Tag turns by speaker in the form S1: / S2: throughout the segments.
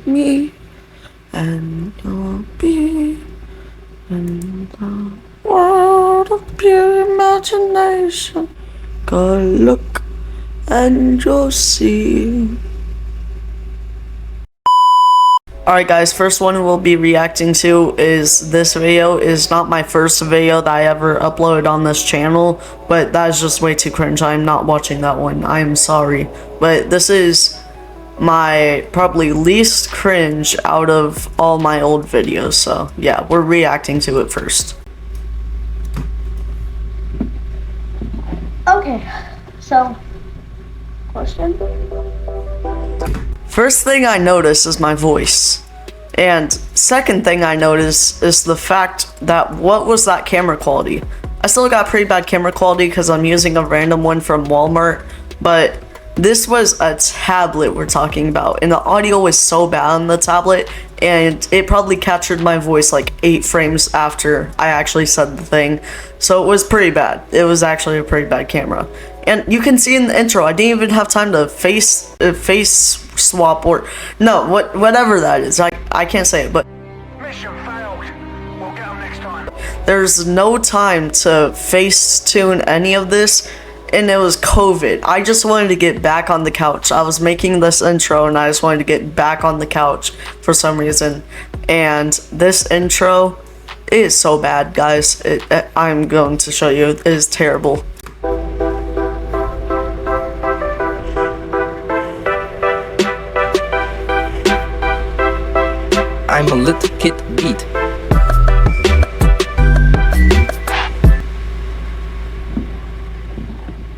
S1: me, and you'll be in the world of pure imagination. Go look and you'll see. Alright guys, first one we'll be reacting to is this video. Is not my first video that I ever uploaded on this channel, but that is just way too cringe. I'm not watching that one. I am sorry. But this is my probably least cringe out of all my old videos, so yeah, we're reacting to it first.
S2: Okay, so question.
S1: First thing I notice is my voice. And second thing I notice is the fact that what was that camera quality? I still got pretty bad camera quality because I'm using a random one from Walmart, but this was a tablet we're talking about, and the audio was so bad on the tablet, and it probably captured my voice like 8 frames after I actually said the thing, so it was pretty bad. It was actually a pretty bad camera. And you can see in the intro, I didn't even have time to face swap or no, whatever that is. I can't say it, but
S3: Mission failed. We'll get them next time.
S1: there's no time to face tune any of this, and it was COVID. I just wanted to get back on the couch. I was making this intro and I just wanted to get back on the couch for some reason, and this intro is so bad, guys. I'm going to show you. It is terrible.
S4: I'm a little kid beat.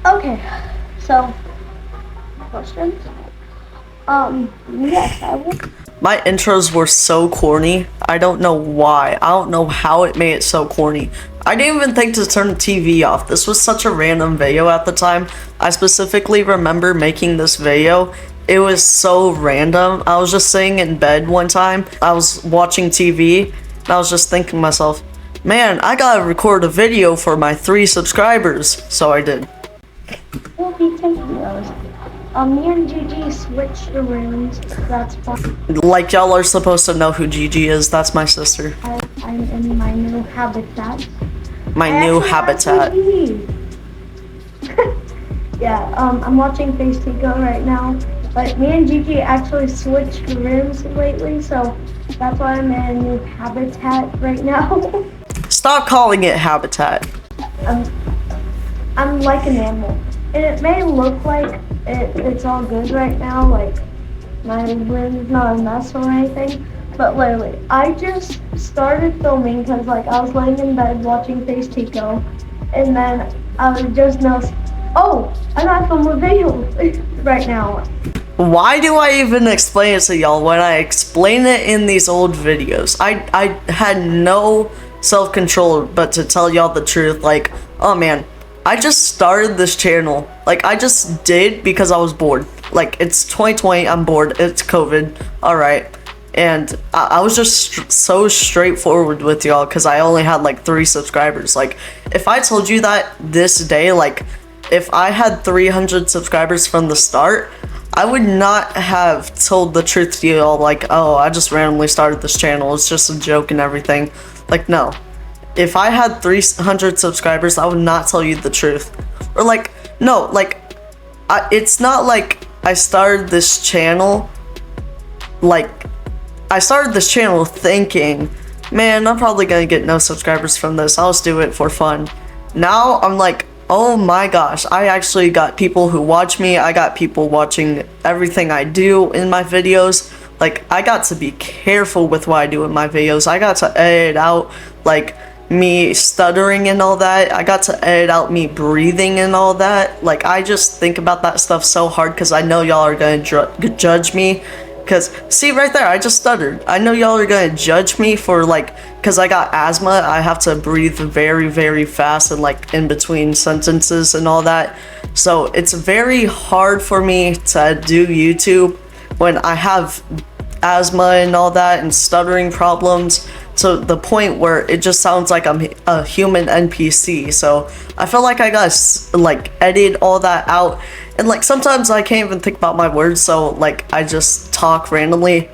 S2: Okay, so questions. Yes, I will.
S1: My intros were so corny. I don't know why. I don't know how it made it so corny. I didn't even think to turn the TV off. This was such a random video at the time. I specifically remember making this video. It was so random. I was just sitting in bed one time. I was watching TV and I was just thinking to myself, man, I gotta record a video for my 3 subscribers. So I did.
S2: We'll be taking those. Me and Gigi switched the rooms. That's fine.
S1: Like, y'all are supposed to know who Gigi is. That's my sister.
S2: I'm in my new habitat.
S1: My new habitat.
S2: Yeah, I'm watching Face Tico right now. But me and Gigi actually switched rooms lately, so that's why I'm in a new habitat right now.
S1: Stop calling it habitat.
S2: I'm like an animal. And it may look like it's all good right now, like my room's not a mess or anything, but literally, I just started filming because like I was laying in bed watching Face Tico, and then I would just notice, oh, I gotta film a video right now.
S1: Why do I even explain it to y'all when I explain it in these old videos? I had no self-control but to tell y'all the truth. Like, oh man, I just started this channel. Like, I just did because I was bored. Like, it's 2020, I'm bored, it's COVID, alright. And I was just so straightforward with y'all because I only had like 3 subscribers. Like, if I told you that this day, like, if I had 300 subscribers from the start, I would not have told the truth to you all, like, oh, I just randomly started this channel, it's just a joke and everything. Like, no. If I had 300 subscribers, I would not tell you the truth. Or like, no, like, it's not like I started this channel, like, I started this channel thinking, man, I'm probably gonna get no subscribers from this, I'll just do it for fun. Now, I'm like, oh my gosh, I actually got people who watch me, I got people watching everything I do in my videos. Like, I got to be careful with what I do in my videos. I got to edit out, like, me stuttering and all that. I got to edit out me breathing and all that. Like, I just think about that stuff so hard because I know y'all are gonna judge me. Because, see, right there, I just stuttered. I know y'all are gonna judge me for, like, because I got asthma, I have to breathe very, very fast and, like, in between sentences and all that. So, it's very hard for me to do YouTube when I have asthma and all that and stuttering problems, to the point where it just sounds like I'm a human NPC. So I feel like I gotta like edit all that out, and like sometimes I can't even think about my words, so like I just talk randomly.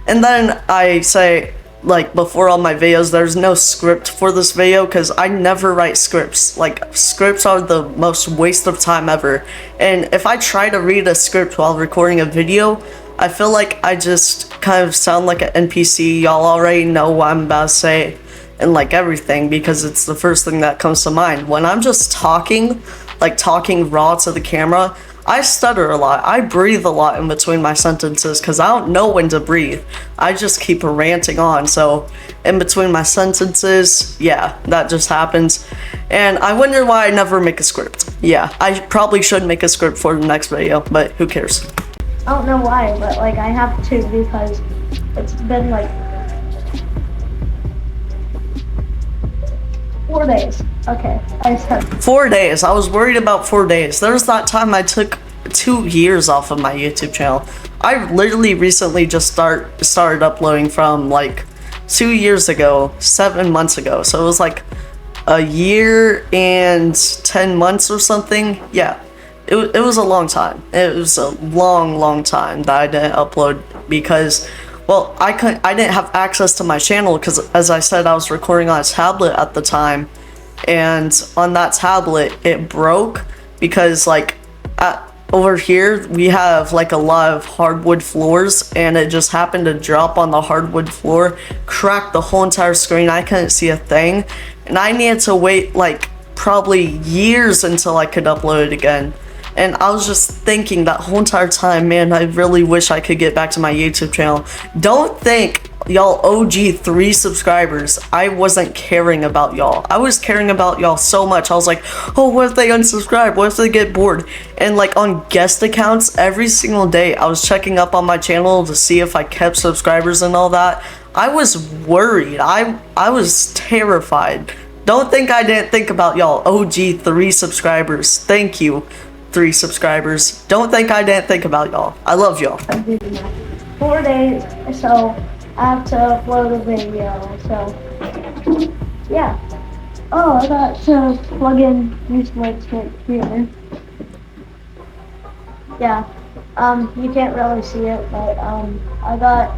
S1: And then I say, like, before all my videos, there's no script for this video because I never write scripts. Like, scripts are the most waste of time ever. And if I try to read a script while recording a video, I feel like I just kind of sound like an NPC. Y'all already know what I'm about to say and like everything because it's the first thing that comes to mind. When I'm just talking, like talking raw to the camera, I stutter a lot. I breathe a lot in between my sentences because I don't know when to breathe. I just keep ranting on. So in between my sentences, yeah, that just happens. And I wonder why I never make a script. Yeah, I probably should make a script for the next video, but who cares?
S2: I don't know why, but like I have to because it's been like 4 days. Okay, I said
S1: 4 days. I was worried about 4 days. There was that time I took 2 years off of my YouTube channel. I literally recently just started uploading from like 2 years ago, 7 months ago. So it was like a year and 10 months or something. Yeah, it was a long time. It was a long time that I didn't upload because, well, I didn't have access to my channel because, as I said, I was recording on a tablet at the time, and on that tablet it broke because like over here we have like a lot of hardwood floors, and it just happened to drop on the hardwood floor, cracked the whole entire screen. I couldn't see a thing, and I needed to wait like probably years until I could upload it again. And I was just thinking that whole entire time, man, I really wish I could get back to my YouTube channel. Don't think, y'all OG 3 subscribers, I wasn't caring about y'all. I was caring about y'all so much. I was like, oh, what if they unsubscribe? What if they get bored? And like on guest accounts, every single day, I was checking up on my channel to see if I kept subscribers and all that. I was worried. I was terrified. Don't think I didn't think about y'all OG 3 subscribers. Thank you. 3 subscribers. Don't think I didn't think about y'all. I love y'all.
S2: 4 days, so I have to upload a video. So yeah. Oh, I got to plug in use lights right here. Yeah. You can't really see it, but I got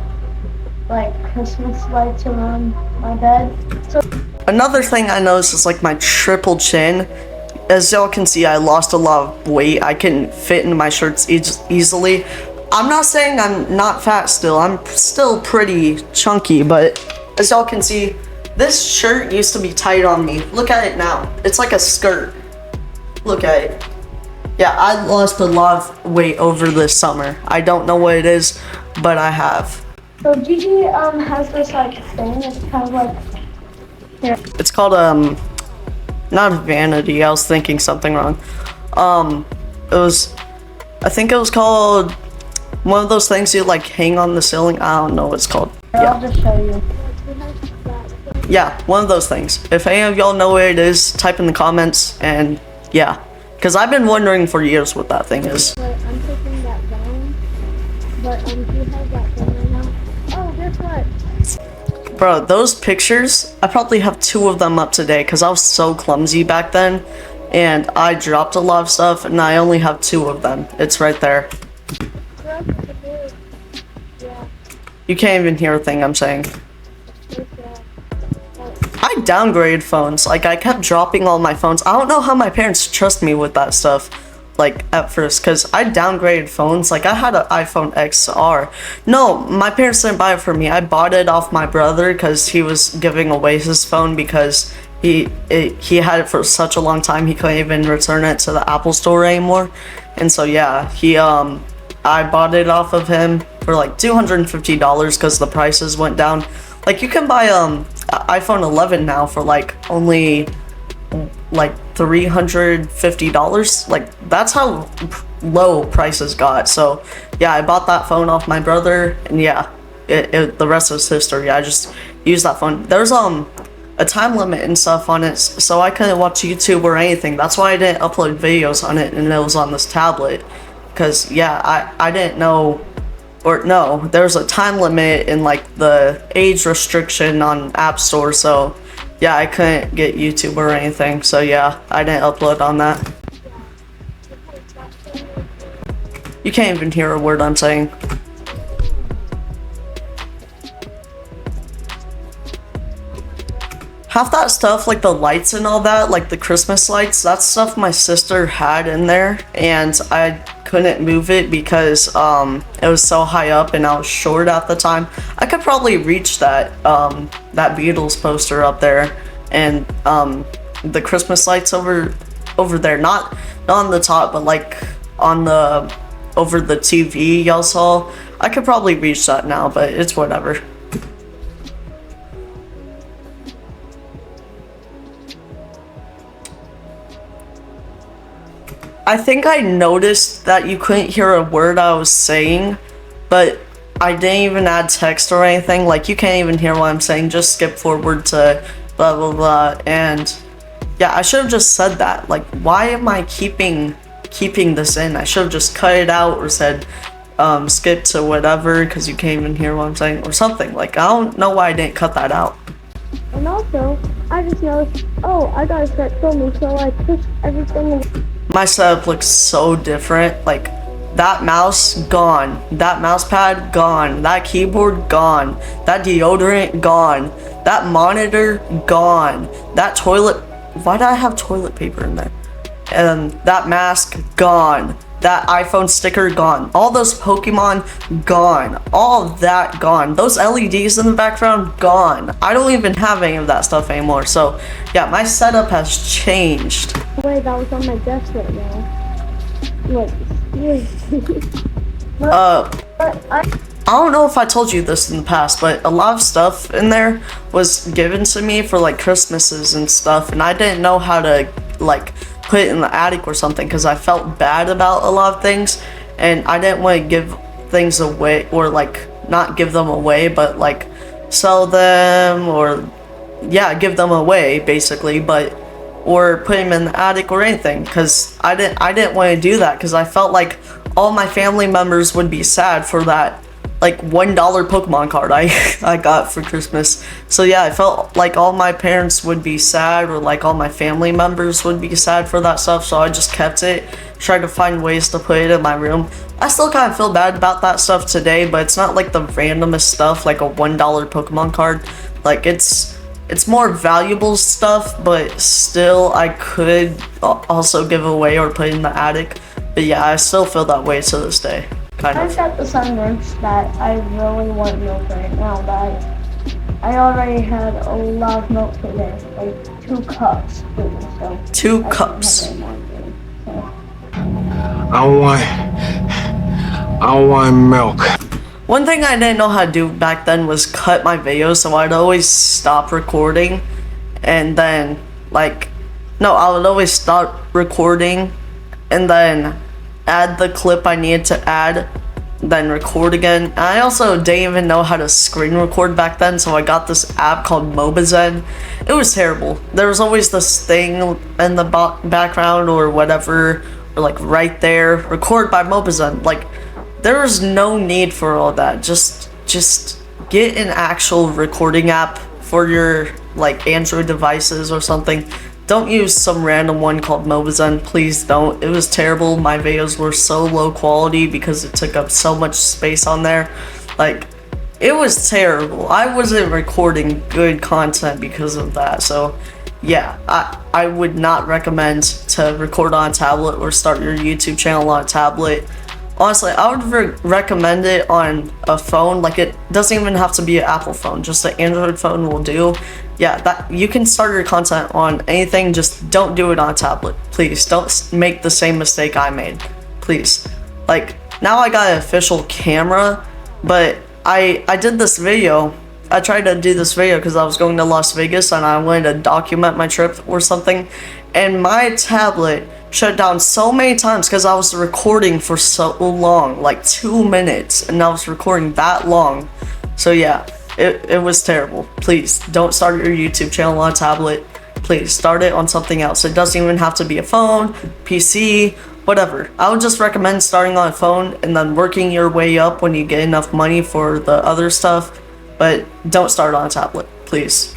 S2: like Christmas lights around my bed. So
S1: another thing I noticed is like my triple chin. As y'all can see, I lost a lot of weight. I can fit into my shirts easily. I'm not saying I'm not fat still. I'm still pretty chunky, but as y'all can see, this shirt used to be tight on me. Look at it now. It's like a skirt. Look at it. Yeah, I lost a lot of weight over this summer. I don't know what it is, but I have.
S2: So Gigi has this like thing. It's kind of like here.
S1: It's called not vanity. I was thinking something wrong. I think it was called one of those things you like hang on the ceiling. I don't know what it's called.
S2: Yeah. I'll just show you.
S1: Yeah, one of those things. If any of y'all know what it is, type in the comments, and yeah. Because I've been wondering for years what that thing is.
S2: Wait, I'm taking that down. But do you have that thing right now? Oh, guess what?
S1: Bro, those pictures, I probably have 2 of them up today because I was so clumsy back then, and I dropped a lot of stuff, and I only have 2 of them. It's right there. You can't even hear a thing I'm saying. I downgraded phones. Like, I kept dropping all my phones. I don't know how my parents trust me with that stuff, like, at first, because I downgraded phones. Like, I had an iPhone XR. No, my parents didn't buy it for me. I bought it off my brother because he was giving away his phone because he had it for such a long time he couldn't even return it to the Apple store anymore. And so, yeah, I bought it off of him for like $250 because the prices went down. Like, you can buy iPhone 11 now for like only like $350. Like, that's how low prices got. So yeah, I bought that phone off my brother, and yeah, the rest is history. I just used that phone. There's a time limit and stuff on it, so I couldn't watch YouTube or anything. That's why I didn't upload videos on it, and it was on this tablet. Because yeah, I didn't know, or no, there's a time limit in like the age restriction on App Store, so yeah, I couldn't get YouTube or anything, so yeah, I didn't upload on that. You can't even hear a word I'm saying. Half that stuff, like the lights and all that, like the Christmas lights, that's stuff my sister had in there, and I couldn't move it because it was so high up and I was short at the time. I could probably reach that that Beatles poster up there, and the Christmas lights over there, not on the top, but like on the over the TV y'all saw. I could probably reach that now, but it's whatever. I think I noticed that you couldn't hear a word I was saying, but I didn't even add text or anything. Like, you can't even hear what I'm saying. Just skip forward to blah blah blah. And yeah, I should have just said that. Like, why am I keeping this in? I should have just cut it out or said skip to whatever because you can't even hear what I'm saying or something. Like, I don't know why I didn't cut that out.
S2: And also, I just noticed, oh, I gotta start filming, so I pushed everything.
S1: My setup looks so different. Like, that mouse gone, that mouse pad gone, that keyboard gone, that deodorant gone, that monitor gone, that toilet, why did I have toilet paper in there? And that mask gone, that iPhone sticker gone, all those Pokemon gone, all of that gone, those LEDs in the background gone. I don't even have any of that stuff anymore. So yeah, my setup has changed.
S2: Wait, that was on my desk right now. Look,
S1: I don't know if I told you this in the past, but a lot of stuff in there was given to me for like Christmases and stuff, and I didn't know how to like put it in the attic or something because I felt bad about a lot of things, and I didn't want to give things away, or like not give them away, but like sell them, or yeah, give them away basically, but or put them in the attic or anything, because I didn't want to do that because I felt like all my family members would be sad for that like $1 Pokemon card I got for Christmas. So yeah, I felt like all my parents would be sad, or like all my family members would be sad for that stuff, so I just kept it, tried to find ways to put it in my room. I still kind of feel bad about that stuff today, but it's not like the randomest stuff like a $1 Pokemon card. Like, it's more valuable stuff, but still I could also give away or put in the attic. But yeah, I still feel that way to this day. Kind of.
S2: I've got the sunburst that I really want milk right now, but I already had a lot of milk today, like 2 cups. So
S1: 2 cups.
S3: I want milk.
S1: One thing I didn't know how to do back then was cut my videos, so I'd always stop recording, and then I would always stop recording and then add the clip I needed to add, then record again. And I also didn't even know how to screen record back then, so I got this app called Mobizen. It was terrible. There was always this thing in the background or whatever, or like right there, record by Mobizen. Like, there was no need for all that. Just get an actual recording app for your like Android devices or something. Don't use some random one called Mobizen, please don't. It was terrible. My videos were so low quality because it took up so much space on there. Like, it was terrible. I wasn't recording good content because of that. So yeah, I would not recommend to record on a tablet or start your YouTube channel on a tablet. Honestly, I would recommend it on a phone. Like, it doesn't even have to be an Apple phone, just an Android phone will do. Yeah, that you can start your content on anything, just don't do it on a tablet. Please, don't make the same mistake I made. Please. Like, now I got an official camera, but I did this video. I tried to do this video because I was going to Las Vegas and I wanted to document my trip or something, and my tablet shut down so many times because I was recording for so long, like 2 minutes, and I was recording that long. So yeah, it was terrible. Please don't start your YouTube channel on a tablet. Please start it on something else. It doesn't even have to be a phone, PC, whatever. I would just recommend starting on a phone and then working your way up when you get enough money for the other stuff, but don't start on a tablet, please.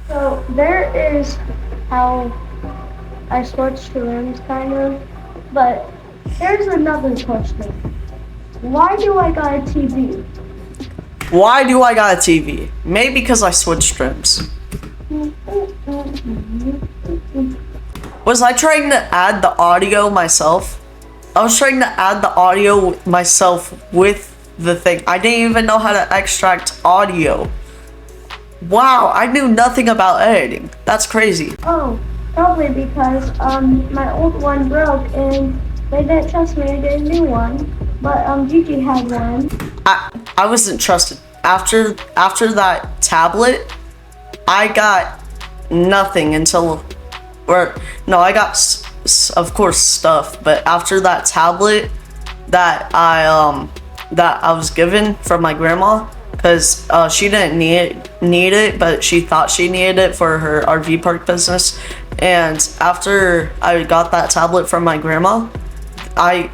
S2: So there is how I switched to rooms, kind of, but here's another question. Why do I got a TV?
S1: Why do I got a TV? Maybe because I switched streams. Was I trying to add the audio myself? I was trying to add the audio myself with the thing. I didn't even know how to extract audio. Wow, I knew nothing about editing. That's crazy.
S2: Oh, probably because my old one broke and they didn't trust me to get a new one. But Gigi had one.
S1: I wasn't trusted. After that tablet, I got nothing until, or no, I got of course stuff. But after that tablet that I was given from my grandma, because she didn't need it, but she thought she needed it for her RV park business. And after I got that tablet from my grandma, I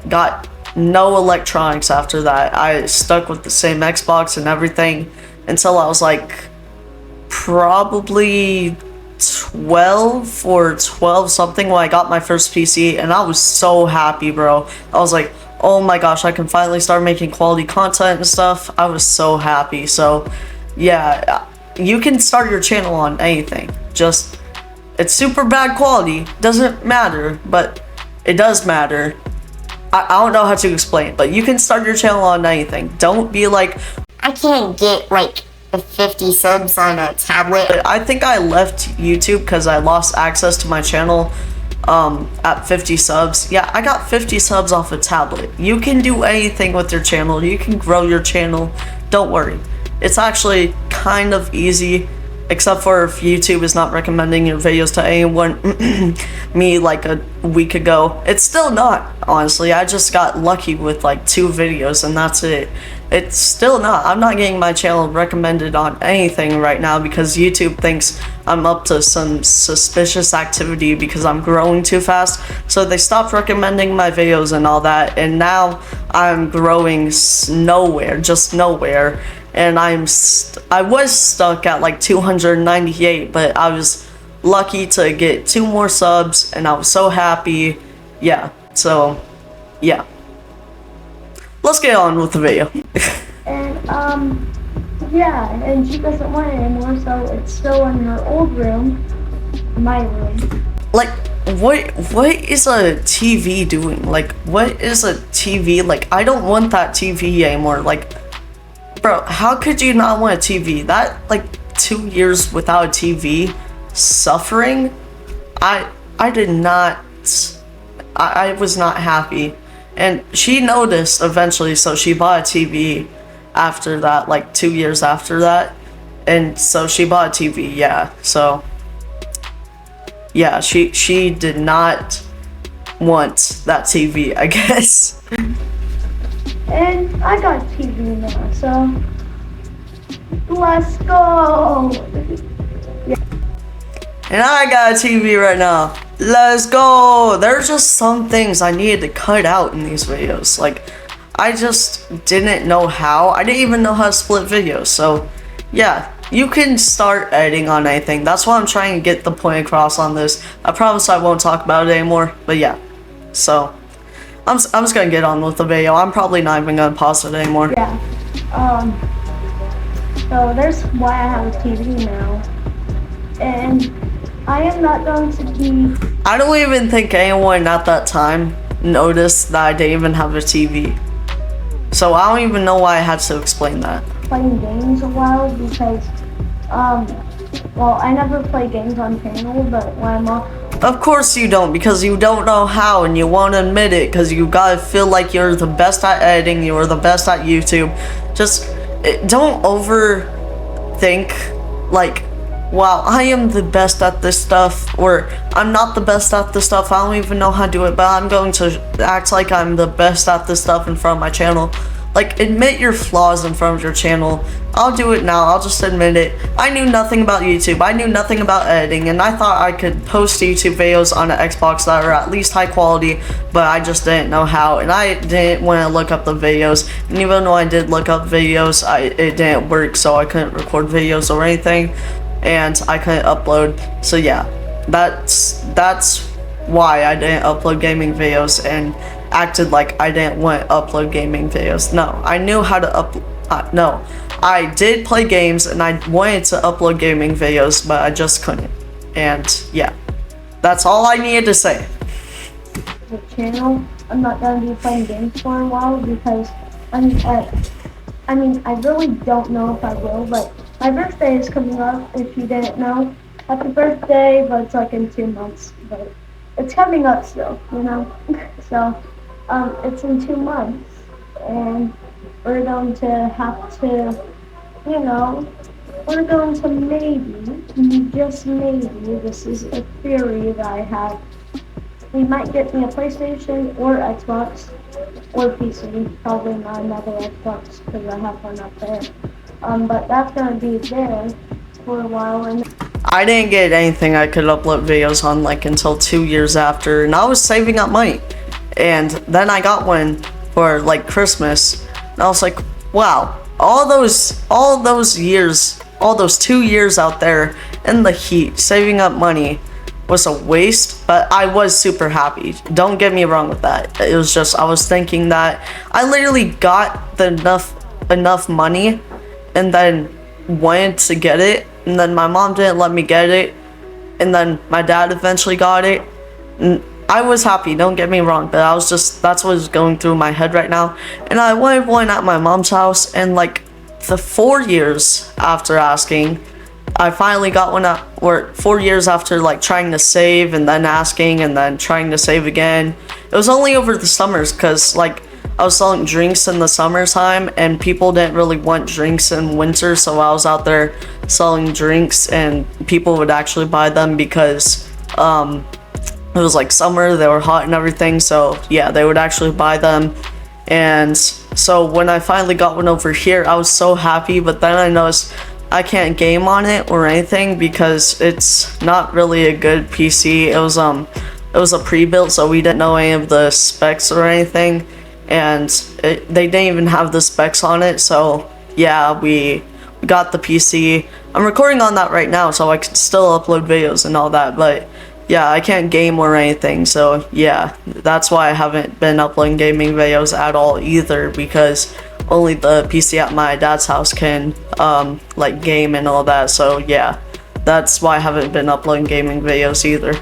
S1: got no electronics after that. I stuck with the same Xbox and everything until I was like probably 12 or 12 something when I got my first PC, and I was so happy, bro. I was like, oh my gosh, I can finally start making quality content and stuff. I was so happy. So yeah, you can start your channel on anything. Just, it's super bad quality, doesn't matter, but it does matter. I don't know how to explain it, but you can start your channel on anything. Don't be like,
S5: I can't get like 50 subs on a tablet.
S1: I think I left YouTube because I lost access to my channel at 50 subs. Yeah, I got 50 subs off a tablet. You can do anything with your channel. You can grow your channel. Don't worry. It's actually kind of easy, except for if YouTube is not recommending your videos to anyone. Me like a week ago. It's still not, honestly. I just got lucky with like 2 videos and that's it. It's still not. I'm not getting my channel recommended on anything right now because YouTube thinks I'm up to some suspicious activity because I'm growing too fast. So they stopped recommending my videos and all that, and now I'm growing nowhere, just nowhere. And I was stuck at like 298, but I was lucky to get 2 more subs and I was so happy. Yeah, so yeah. Let's get on with the video.
S2: And yeah, and she doesn't want it anymore, so it's still in her old room, my room.
S1: Like, what is a TV doing? Like, what is a TV? Like, I don't want that TV anymore. Like, bro, how could you not want a TV? That, like, 2 years without a TV, suffering, I did not, I was not happy. And she noticed eventually, so she bought a TV after that, like 2 years after that. And so she bought a TV, yeah. So, yeah, she did not want that TV, I guess.
S2: And I got TV now, so let's go.
S1: And I got a TV right now. Let's go. There's just some things I needed to cut out in these videos. Like, I just didn't know how. I didn't even know how to split videos. So, yeah, you can start editing on anything. That's why I'm trying to get the point across on this. I promise I won't talk about it anymore. But yeah, so I'm just gonna get on with the video. I'm probably not even gonna pause it anymore.
S2: Yeah. So there's why I have a TV now, and I am not going to be.
S1: I don't even think anyone at that time noticed that I didn't even have a TV. So I don't even know why I had to explain that.
S2: Playing games a while because, well, I never play games on channel, but when I'm off.
S1: Of course you don't, because you don't know how and you won't admit it, because you gotta feel like you're the best at editing, you're the best at YouTube. Just don't overthink, like, wow, I am the best at this stuff, or I'm not the best at this stuff, I don't even know how to do it, but I'm going to act like I'm the best at this stuff in front of my channel. Like, admit your flaws in front of your channel. I'll do it now, I'll just admit it. I knew nothing about YouTube, I knew nothing about editing, and I thought I could post YouTube videos on an Xbox that are at least high quality, but I just didn't know how, and I didn't want to look up the videos, and even though I did look up videos, it didn't work, so I couldn't record videos or anything, and I couldn't upload. So yeah, that's why I didn't upload gaming videos and acted like I didn't want to upload gaming videos. No, I knew how to I did play games and I wanted to upload gaming videos, but I just couldn't. And yeah, that's all I needed to say.
S2: The channel, I'm not gonna be playing games for a while because I really don't know if I will, but my birthday is coming up, if you didn't know. Happy birthday, but it's like in 2 months, but it's coming up still, you know? So, it's in 2 months, and we're going to have to, you know, we're going to maybe, just maybe, this is a theory that I have, we might get me a PlayStation or Xbox or PC, probably not another Xbox because I have one up there. But that's gonna be there for a while. And
S1: I didn't get anything I could upload videos on like until 2 years after, and I was saving up money. And then I got one for like Christmas, and I was like, wow, all those years, all those 2 years out there in the heat, saving up money was a waste, but I was super happy. Don't get me wrong with that. It was just, I was thinking that I literally got enough money and then wanted to get it, and then my mom didn't let me get it, and then my dad eventually got it, and I was happy, don't get me wrong, but I was just, that's what was going through my head right now. And I wanted one at my mom's house, and like the 4 years after asking, I finally got one at, or 4 years after like trying to save and then asking and then trying to save again. It was only over the summers because like I was selling drinks in the summertime and people didn't really want drinks in winter, so I was out there selling drinks and people would actually buy them because it was like summer, they were hot and everything, so yeah, they would actually buy them. And so when I finally got one over here, I was so happy, but then I noticed I can't game on it or anything because it's not really a good PC. It was a pre-built, so we didn't know any of the specs or anything, and they didn't even have the specs on it. So yeah, we got the PC. I'm recording on that right now, so I can still upload videos and all that, but yeah, I can't game or anything, so yeah, that's why I haven't been uploading gaming videos at all either, because only the PC at my dad's house can like game and all that. So yeah, that's why I haven't been uploading gaming videos either.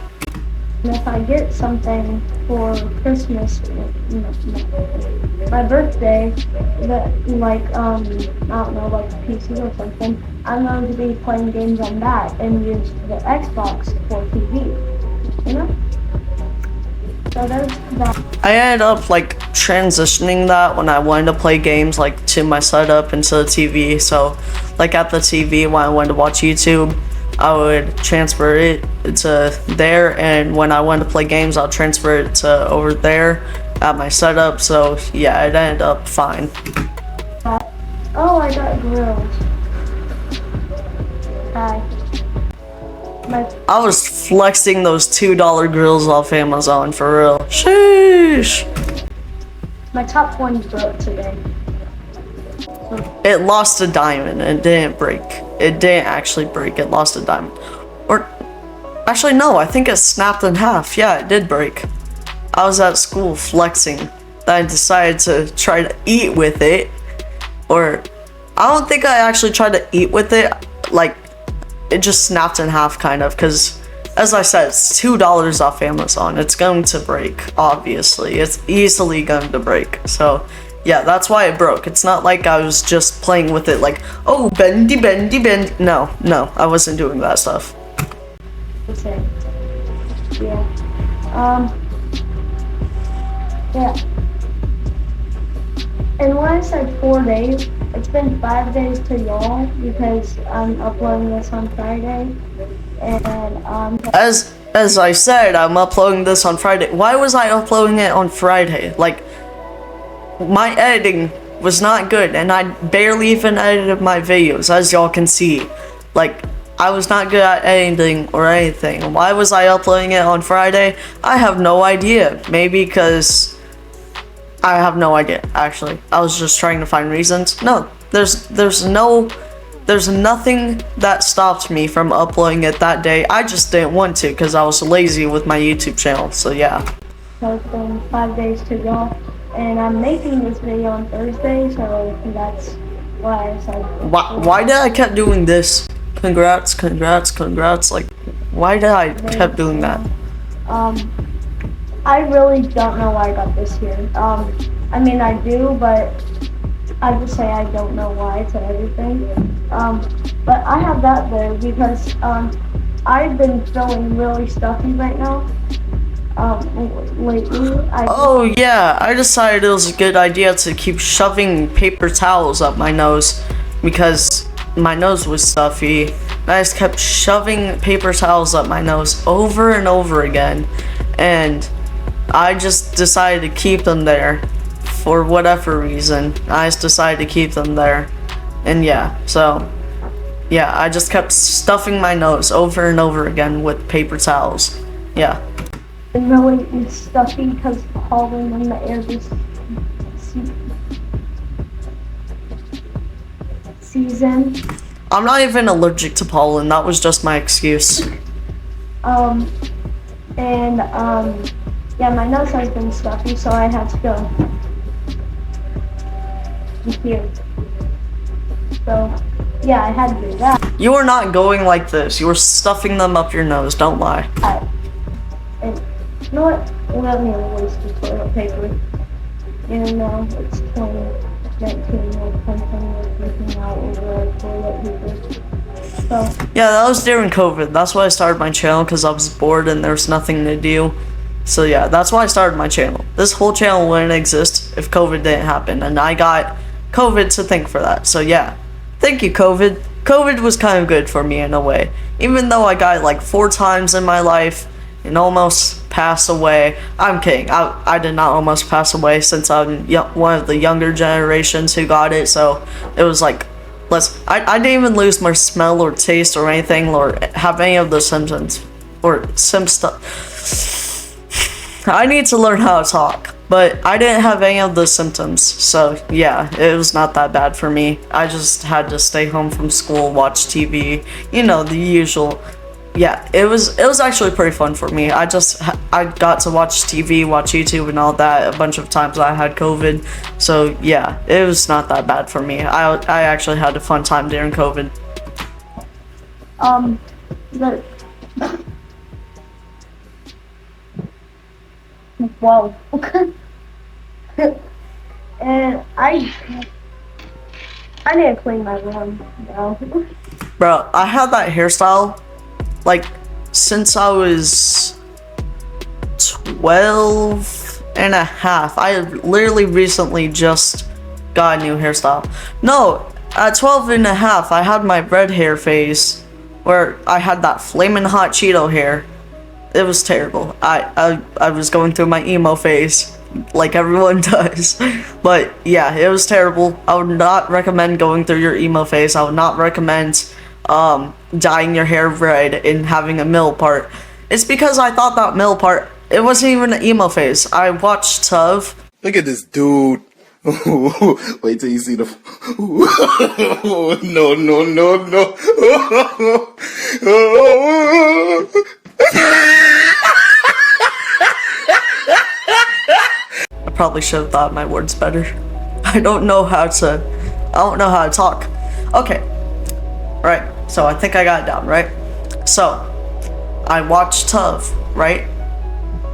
S2: And if I get something for Christmas, my birthday, that like I don't know, like a PC or something, I'm going to be playing games on that and use the Xbox for TV, you know? So there's that.
S1: I ended up like transitioning that when I wanted to play games like to my setup into the TV. So like at the TV when I wanted to watch YouTube, I would transfer it to there, and when I wanted to play games, I'll transfer it to over there at my setup. So yeah, it ended up fine.
S2: Oh, I got grilled. Hi.
S1: I was flexing those $2 grills off Amazon for real. Sheesh.
S2: My top one's broke today.
S1: It lost a diamond and it didn't break. It didn't actually break, it lost a diamond. Or, actually no, I think it snapped in half. Yeah, it did break. I was at school flexing. Then I decided to try to eat with it. Or, I don't think I actually tried to eat with it. Like, it just snapped in half kind of, because as I said, it's $2 off Amazon. It's going to break, obviously. It's easily going to break. So yeah, that's why it broke. It's not like I was just playing with it like, oh, bendy, bendy, bend. No, I wasn't doing that stuff.
S2: Okay. Yeah. Yeah. And when I said 4 days, it's been 5 days to y'all because I'm uploading this on Friday. And
S1: As I said, I'm uploading this on Friday. Why was I uploading it on Friday? Like, my editing was not good, and I barely even edited my videos, as y'all can see. Like, I was not good at editing or anything. Why was I uploading it on Friday? I have no idea. Maybe because I have no idea, actually. I was just trying to find reasons. No, there's nothing that stopped me from uploading it that day. I just didn't want to because I was lazy with my YouTube channel, so yeah.
S2: So it's been 5 days to y'all, and I'm making this video on Thursday, so that's why I said.
S1: Why did I kept doing this? Congrats, congrats, congrats. Like, why did I kept doing that?
S2: I really don't know why I got this here. I mean, I do, but I just say I don't know why to everything. But I have that there because I've been feeling really stuffy right now. Lately.
S1: Oh yeah, I decided it was a good idea to keep shoving paper towels up my nose because my nose was stuffy. And I just kept shoving paper towels up my nose over and over again, and I just decided to keep them there for whatever reason. I just decided to keep them there, and yeah, so yeah, I just kept stuffing my nose over and over again with paper towels. Yeah.
S2: been really stuffy because pollen in the air this season.
S1: I'm not even allergic to pollen. That was just my excuse.
S2: Yeah, my nose has been stuffy, so I had to go here. So, yeah, I had to do that.
S1: You were not going like this. You were stuffing them up your nose. Don't lie.
S2: And you know what? Let me waste the toilet paper. And now it's 2019, like something like leaking out over our toilet paper. So,
S1: Yeah, that was during COVID. That's why I started my channel, because I was bored and there was nothing to do. So yeah, that's why I started my channel. This whole channel wouldn't exist if COVID didn't happen, and I got COVID to thank for that. So yeah, thank you, COVID. COVID was kind of good for me in a way. Even though I got it like 4 times in my life and almost passed away. I'm kidding. I did not almost pass away, since I'm one of the younger generations who got it. So it was like, I didn't even lose my smell or taste or anything, or have any of the symptoms or stuff. I need to learn how to talk, but I didn't have any of the symptoms, so yeah, it was not that bad for me. I just had to stay home from school, watch TV, you know, the usual. Yeah, it was actually pretty fun for me. I got to watch TV, watch YouTube and all that a bunch of times. I had COVID, so yeah, it was not that bad for me. I actually had a fun time during COVID.
S2: Whoa. And I need to clean my room now.
S1: Bro, I had that hairstyle like since I was 12 and a half. I literally recently just got a new hairstyle. No, at 12 and a half, I had my red hair phase where I had that flaming hot Cheeto hair. It was terrible. I was going through my emo phase, like everyone does. But yeah, it was terrible. I would not recommend going through your emo phase. I would not recommend dyeing your hair red and having a middle part. It's because I thought that middle part, it wasn't even an emo phase. I watched Tuv.
S6: Look at this dude. Wait till you see the. No, no, no, no.
S1: I probably should have thought my words better. I don't know how to talk. Okay. Right. So I think I got it down, right? So I watched Tuv, right?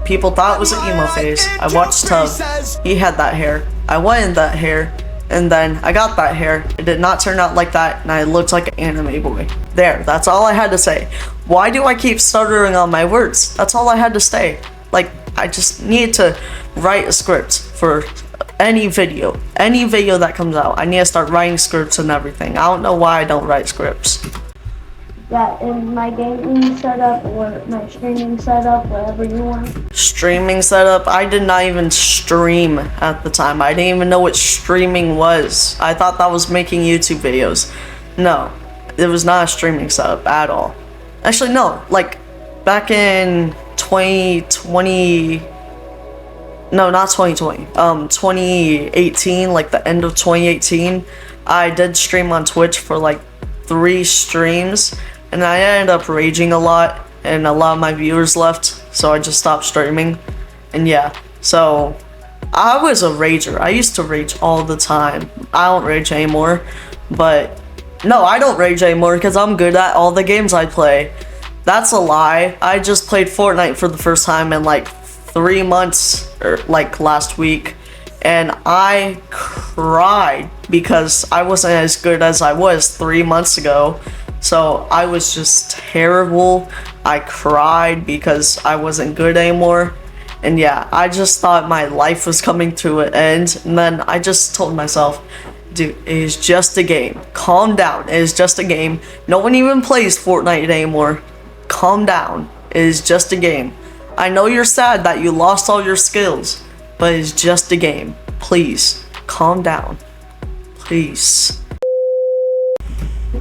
S1: People thought it was an emo phase. I watched Tuv. He had that hair. I wanted that hair. And then I got that hair. It did not turn out like that, and I looked like an anime boy. There, that's all I had to say. Why do I keep stuttering on my words? That's all I had to say. Like, I just need to write a script for any video that comes out. I need to start writing scripts and everything. I don't know why I don't write scripts.
S2: Yeah, in my gaming setup or my streaming setup, whatever you want.
S1: Streaming setup? I did not even stream at the time. I didn't even know what streaming was. I thought that was making YouTube videos. No, it was not a streaming setup at all. Actually, no, like back in 2020, no, not 2020, 2018, like the end of 2018, I did stream on Twitch for like 3 streams, and I ended up raging a lot, and a lot of my viewers left, so I just stopped streaming. And yeah, so I was a rager. I used to rage all the time. I don't rage anymore, But no, I don't rage anymore because I'm good at all the games I play. That's a lie. I just played Fortnite for the first time in like 3 months, or like last week, and I cried because I wasn't as good as I was 3 months ago. So I was just terrible. I cried because I wasn't good anymore. And yeah, I just thought my life was coming to an end. And then I just told myself, dude, it is just a game. Calm down. It is just a game. No one even plays Fortnite anymore. Calm down. It is just a game. I know you're sad that you lost all your skills, but it's just a game. Please, calm down. Please.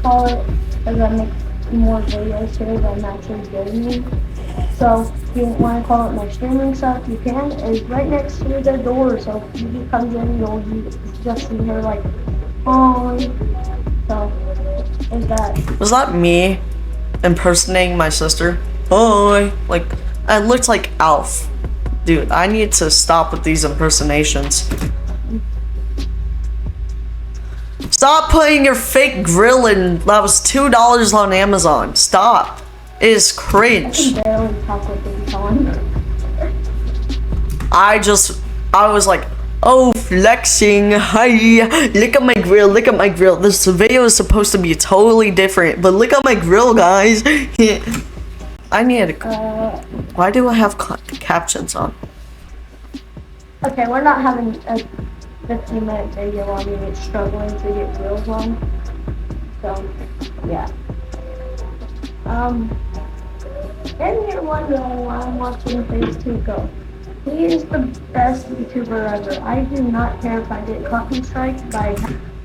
S2: Call it as I make more videos here than actually gaming. So if you want to call it my streaming stuff, you can. It's right next to the door, so if he comes in, you'll just see her like, oh. So is that?
S1: Was that me impersonating my sister? Hi. Like, I looked like Alf. Dude, I need to stop with these impersonations. Stop putting your fake grill in. That was $2 on Amazon. Stop. It is cringe.
S2: I can barely talk with these on.
S1: I was like, oh, flexing. Hi. Look at my grill. Look at my grill. This video is supposed to be totally different, but look at my grill, guys. I need a. Why do I have captions on?
S2: Okay, we're not having a 15-minute video on me struggling to get grills on. So, yeah. And you're wondering why I'm watching Phase 2 go. He is the best YouTuber ever. I do not care if I get copy striked by.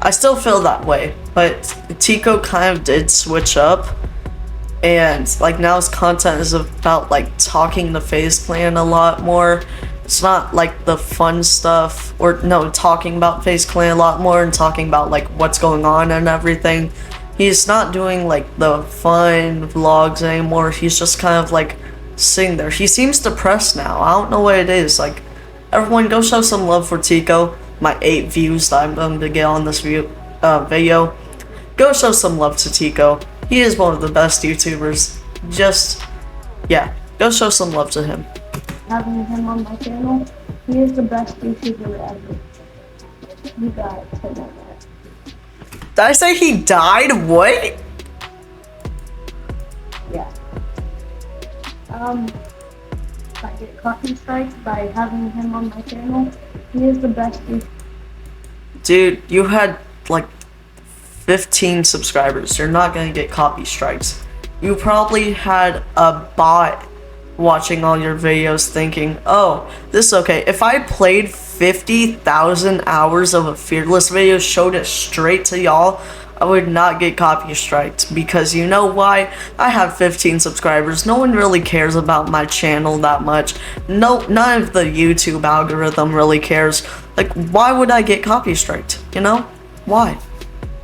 S1: I still feel that way, but Tico kind of did switch up. And like now his content is about like talking the FaZe clan a lot more. It's not like the fun stuff, or no, talking about FaZe clan a lot more and talking about like what's going on and everything. He's not doing like the fun vlogs anymore. He's just kind of like sitting there. He seems depressed now. I don't know what it is. Like, everyone go show some love for Tico. My 8 views that I'm going to get on this video. Go show some love to Tico. He is one of the best YouTubers. Just, yeah, go show some love to him.
S2: Having him on my channel, he is the best YouTuber ever. You got to know that.
S1: Did I say he died? What?
S2: Yeah. If I get copy striked by having him on my channel, he is the best YouTuber.
S1: Dude, you had like 15 subscribers. You're not gonna get copy strikes. You probably had a bot watching all your videos thinking, oh, this is okay. If I played 50,000 hours of a Fearless video, showed it straight to y'all, I would not get copy striked, because you know why? I have 15 subscribers. No one really cares about my channel that much. No, none of the YouTube algorithm really cares. Like, why would I get copy striked? You know? Why?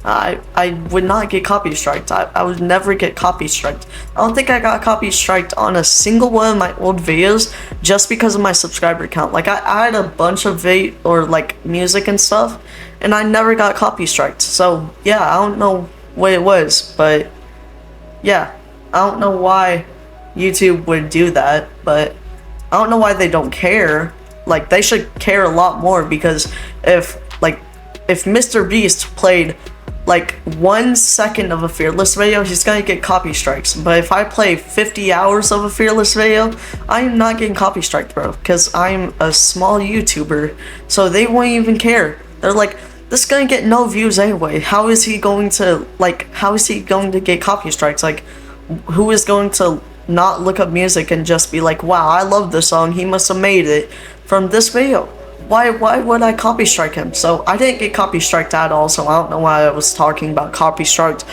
S1: I would not get copy striked. I would never get copy striked. I don't think I got copy striked on a single one of my old videos just because of my subscriber count. Like, I had a bunch of like music and stuff, and I never got copy striked. So yeah, I don't know what it was, but yeah, I don't know why YouTube would do that, but I don't know why they don't care. Like, they should care a lot more, because if Mr. Beast played like 1 second of a Fearless video, he's gonna get copy strikes. But if I play 50 hours of a Fearless video, I am not getting copy striked, bro, because I'm a small YouTuber, so they won't even care. They're like, this is gonna get no views anyway. How is he going to get copy strikes? Like, who is going to not look up music and just be like, wow, I love this song, he must have made it from this video? Why would I copy strike him? So I didn't get copy striked at all, so I don't know why I was talking about copy striked.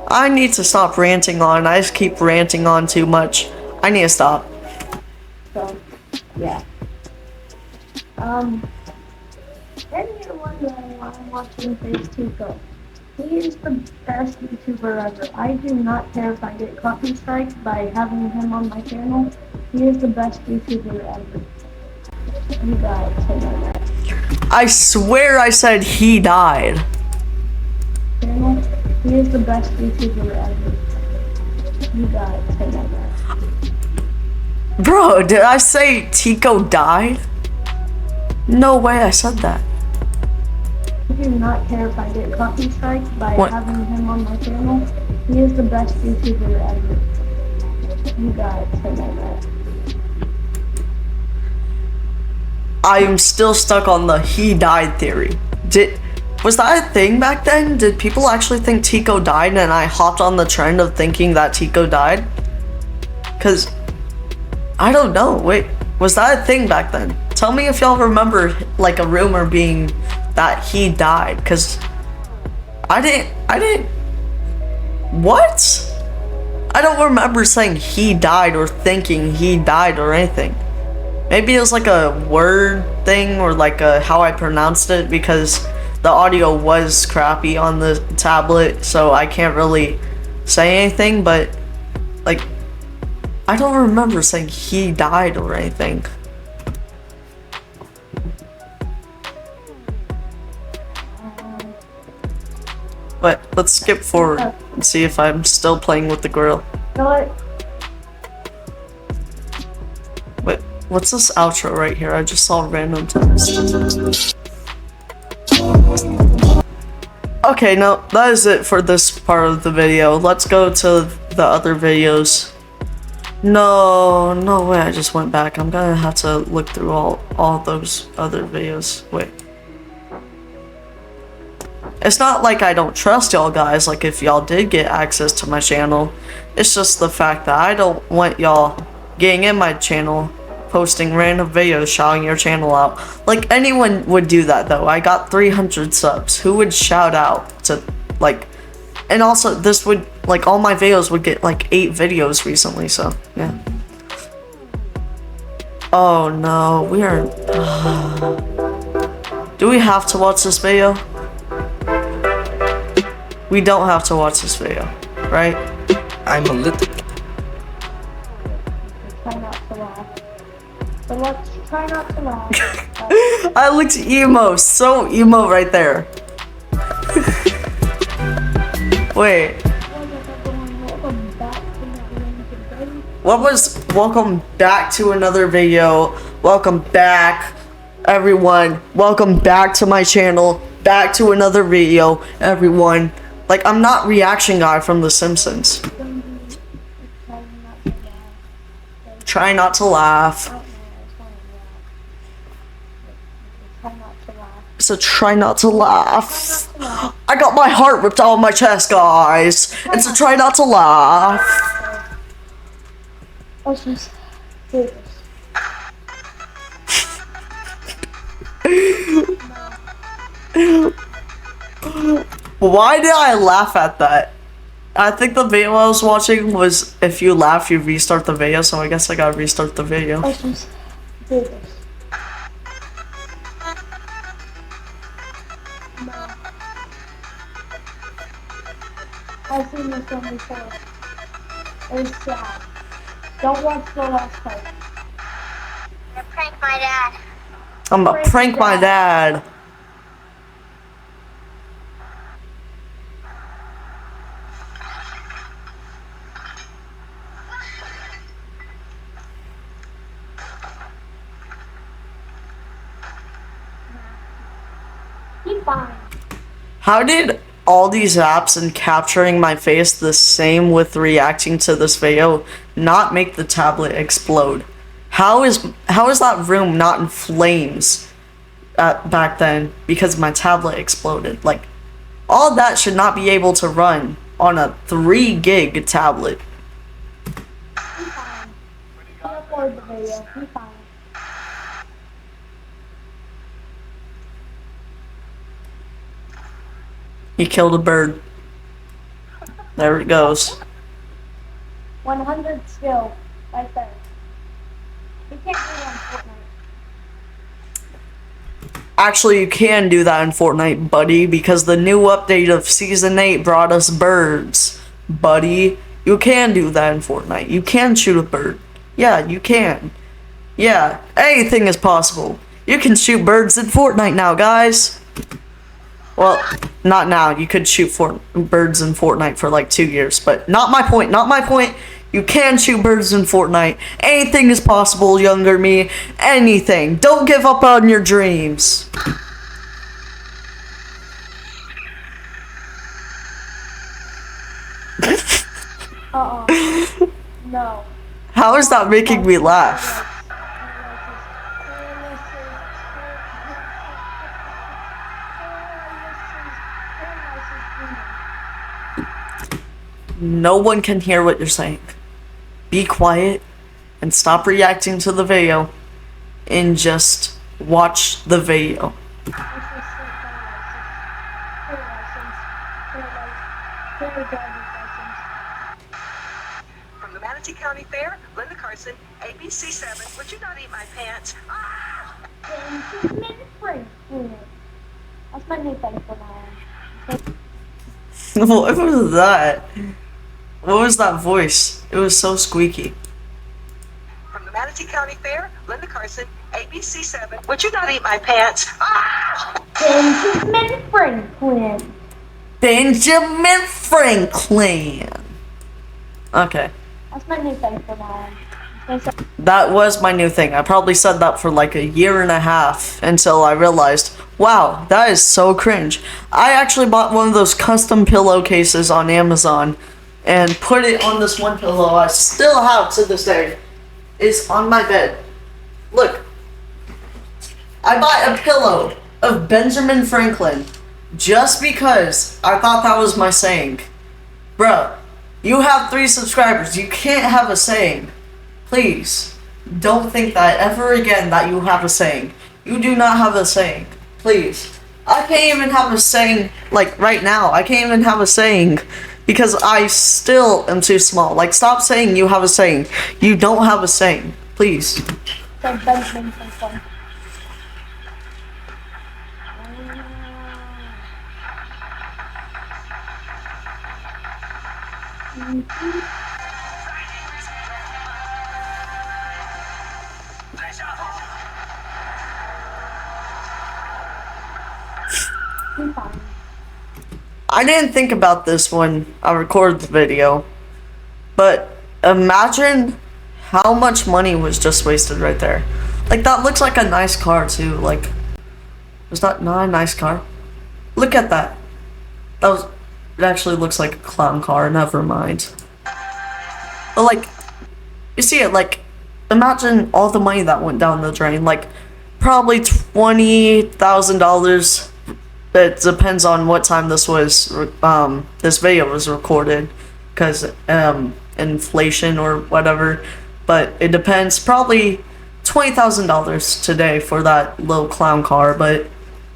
S1: I need to stop ranting on. I just keep ranting on too much. I need to stop.
S2: So, yeah. And you're wondering why I'm watching Phase 2 go. He is the best YouTuber ever. I do not care if I get copy striked by having him on my channel. He is the best YouTuber ever. You guys to know that.
S1: I swear I said he died.
S2: Channel. He is the best YouTuber ever. You got it. Say that.
S1: Bro, did I say Tico died? No way I said that.
S2: I do not care if I get copy striked by
S1: What?
S2: having him on my channel. He is the best YouTuber ever. You got it. Say that.
S1: I am still stuck on the he died theory. Was that a thing back then? Did people actually think Tico died and I hopped on the trend of thinking that Tico died? Cause I don't know. Wait, was that a thing back then? Tell me if y'all remember like a rumor being that he died, cause I didn't what? I don't remember saying he died or thinking he died or anything. Maybe it was like a word thing or like how I pronounced it, because the audio was crappy on the tablet, so I can't really say anything, but like I don't remember saying he died or anything. But let's skip forward and see if I'm still playing with the grill.
S2: You know what?
S1: Wait, what's this outro right here? I just saw random text. Okay, no, that is it for this part of the video. Let's go to the other videos. No way, I just went back. I'm gonna have to look through all those other videos. Wait. It's not like I don't trust y'all guys, like if y'all did get access to my channel. It's just the fact that I don't want y'all getting in my channel, posting random videos, shouting your channel out. Like anyone would do that though. I got 300 subs. Who would shout out to like, and also this would, like all my videos would get like 8 videos recently, so yeah. Oh no, we are, do we have to watch this video? We don't have to watch this video, right?
S4: I'm a little
S2: Try not to laugh. But let's try not to laugh.
S1: I looked emo, so emo right there. Wait, what was welcome back to another video? Welcome back, everyone. Welcome back to my channel. Back to another video, everyone. Like, I'm not reaction guy from The Simpsons. Try not to laugh. So try not to laugh. I got my heart ripped out of my chest, guys. And so try not to laugh.
S2: Let's just do this.
S1: Why did I laugh at that? I think the video I was watching was if you laugh, you restart the video, so I guess I gotta restart the video.
S2: Let's just do this. No. I've seen this one before. It's sad. Don't watch the last part.
S5: I pranked my dad.
S1: I'm gonna prank my dad.
S2: Be fine.
S1: How did all these apps and capturing my face the same with reacting to this video not make the tablet explode? How is that room not in flames back then because my tablet exploded? Like, all that should not be able to run on a 3 gig tablet.
S2: Be fine. Can't afford the video. Be fine.
S1: He killed a bird. There it goes.
S2: 100 skill. Right there. You can't do it on Fortnite.
S1: Actually, you can do that in Fortnite, buddy, because the new update of Season 8 brought us birds, buddy. You can do that in Fortnite. You can shoot a bird. Yeah, you can. Yeah, anything is possible. You can shoot birds in Fortnite now, guys. Well, not now. You could shoot birds in Fortnite for like 2 years, but not my point. Not my point. You can shoot birds in Fortnite. Anything is possible, younger me. Anything. Don't give up on your dreams.
S2: No.
S1: How is that making me laugh? No one can hear what you're saying. Be quiet and stop reacting to the video and just watch the video.
S7: From the Manatee County Fair, Linda Carson, ABC7. Would you not eat my pants? Ah!
S2: That's my new thing for now.
S1: What was that? What was that voice? It was so squeaky.
S7: From the Manatee County Fair, Linda Carson, ABC7. Would you not eat my pants? Ah!
S2: Benjamin Franklin.
S1: Benjamin Franklin. Okay.
S2: That's my new thing for now.
S1: That was my new thing. I probably said that for like a year and a half until I realized, wow, that is so cringe. I actually bought one of those custom pillowcases on Amazon and put it on this one pillow I still have to this day. It's on my bed. Look. I bought a pillow of Benjamin Franklin just because I thought that was my saying. Bruh, you have 3 subscribers. You can't have a saying. Please, don't think that ever again that you have a saying. You do not have a saying. Please. I can't even have a saying, like, right now. I can't even have a saying because I still am too small. Like, stop saying you have a saying. You don't have a saying. Please.
S2: So Benjamin Franklin.
S1: I didn't think about this when I recorded the video, but imagine how much money was just wasted right there. Like, that looks like a nice car too. Like, was that not a nice car? Look at that. It actually looks like a clown car. Never mind. But like, you see it, like, imagine all the money that went down the drain. Like, probably $20,000. It depends on what time this video was recorded, because inflation or whatever. But it depends. Probably $20,000 today for that little clown car. But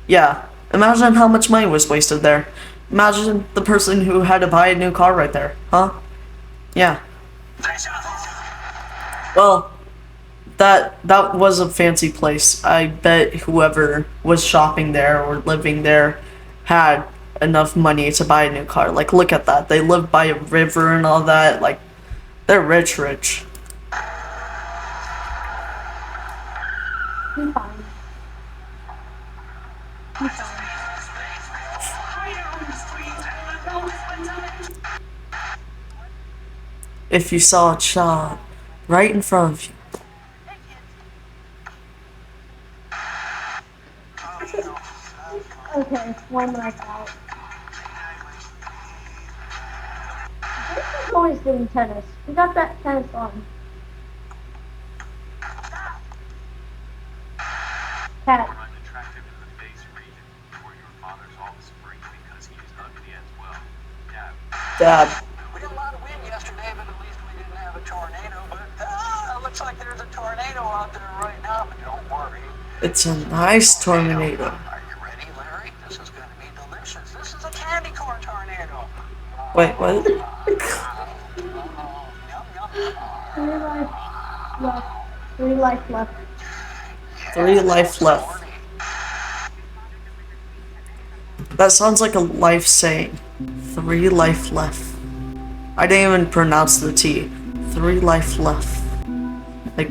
S1: yeah, imagine how much money was wasted there. Imagine the person who had to buy a new car right there, huh? Yeah. Well, that was a fancy place. I bet whoever was shopping there or living there had enough money to buy a new car. Like, look at that. They live by a river and all that. Like, they're rich.
S2: I'm fine.
S1: If you saw a child right in front of you.
S2: Okay, one life out. This is always doing tennis. We got that tennis on. Cat.
S1: Dad.
S7: We got a lot of wind yesterday, but at least we didn't have a tornado. But it looks like there's a tornado out there right now, but don't worry.
S1: It's a nice tornado.
S7: Are you ready, Larry? This is going to be delicious. This is a candy corn tornado.
S1: Wait, what?
S2: 3 life left. 3 life left.
S1: 3 life left. That sounds like a life saying. 3 life left. I didn't even pronounce the T. 3 life left. Like,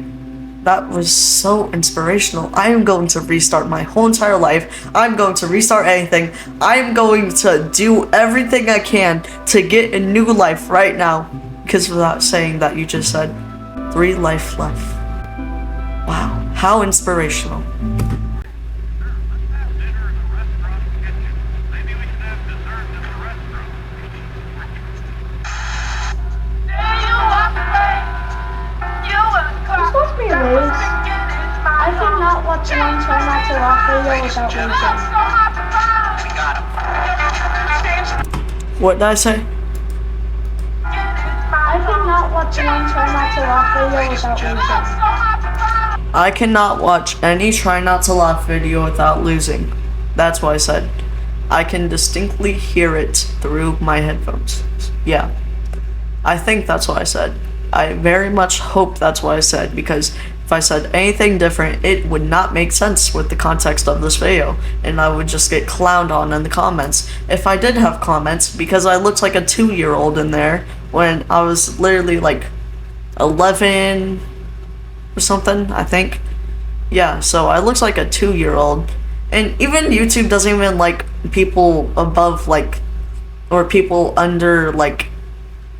S1: That was so inspirational. I am going to restart my whole entire life. I'm going to restart anything. I'm going to do everything I can to get a new life right now. Because of that saying that you just said, 3 life left. Wow, how inspirational.
S2: You're supposed to be raised. I cannot watch one try not to laugh video without losing.
S1: What did I say?
S2: I cannot watch one try not to laugh video without losing.
S1: I cannot watch any try not to laugh video without losing. That's what I said. I can distinctly hear it through my headphones. Yeah. I think that's what I said. I very much hope that's what I said, because if I said anything different, it would not make sense with the context of this video, and I would just get clowned on in the comments. If I did have comments, because I looked like a 2-year-old in there when I was literally like 11 or something, I think. Yeah, so I looked like a 2-year-old. And even YouTube doesn't even like people above like, or people under like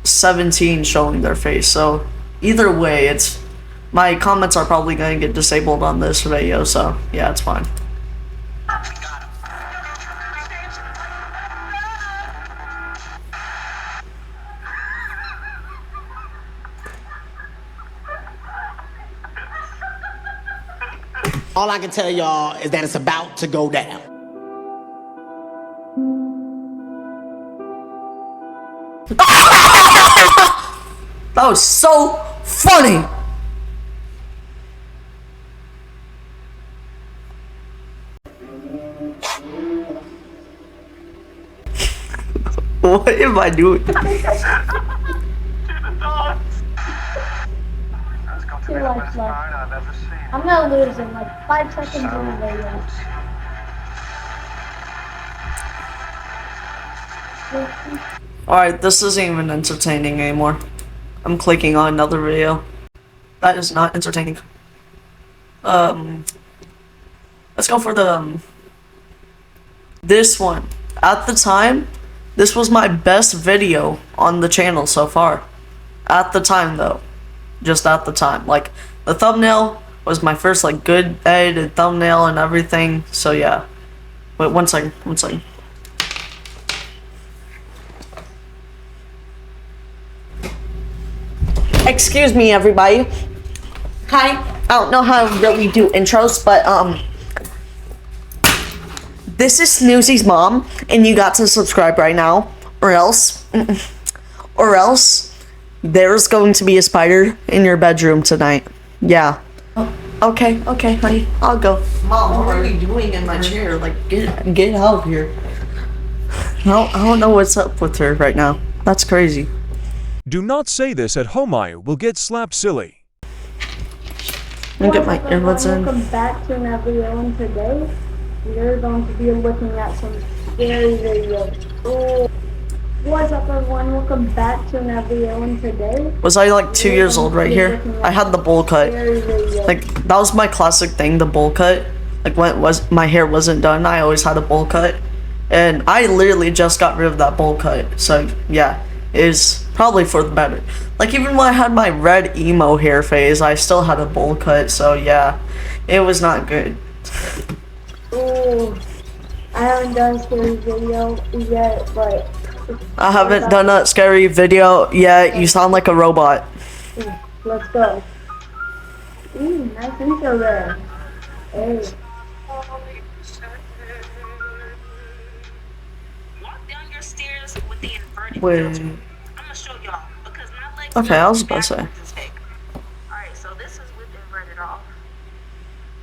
S1: 17 showing their face. So either way, it's, my comments are probably going to get disabled on this video, so yeah, it's fine.
S8: All I can tell y'all is that it's about to go down.
S1: That was so funny! What am I doing?
S2: Two lives left. I'm gonna lose in like 5 seconds in the video.
S1: Alright, this isn't even entertaining anymore. I'm clicking on another video. That is not entertaining. Let's go for the, this one. At the time, this was my best video on the channel so far. At the time, though. Just at the time. Like, the thumbnail was my first, like, good edited thumbnail and everything. So, yeah. Wait, one second. Excuse me, everybody. Hi. I don't know how to really do intros, but, this is Snoozy's mom, and you got to subscribe right now, or else, there's going to be a spider in your bedroom tonight. Yeah. Okay, honey, I'll go. Mom, what are you doing in my chair? Like, get out of here. I don't know what's up with her right now. That's crazy.
S9: Do not say this at home, I will get slapped silly.
S1: Let me get my earbuds in.
S2: Welcome back to another video, and today we're going to be looking at some scary videos. Oh, what's up, everyone? Welcome back to another video, and today
S1: was I like 2 years old right here? I had the bowl cut. Like, that was my classic thing, the bowl cut. Like, when my hair wasn't done, I always had a bowl cut, and I literally just got rid of that bowl cut. So yeah, it was probably for the better. Like, even when I had my red emo hair phase, I still had a bowl cut. So yeah, it was not good.
S2: Oh, I haven't done a scary video yet, but
S1: I haven't done a scary video yet. You sound like a robot.
S2: Let's go. Ooh, nice intro there. Hey.
S10: Walk down your stairs with the inverted
S1: Wait.
S10: filter. I'm gonna show y'all because my legs.
S1: Okay, I was about to say.
S10: Alright, so this is with inverted off.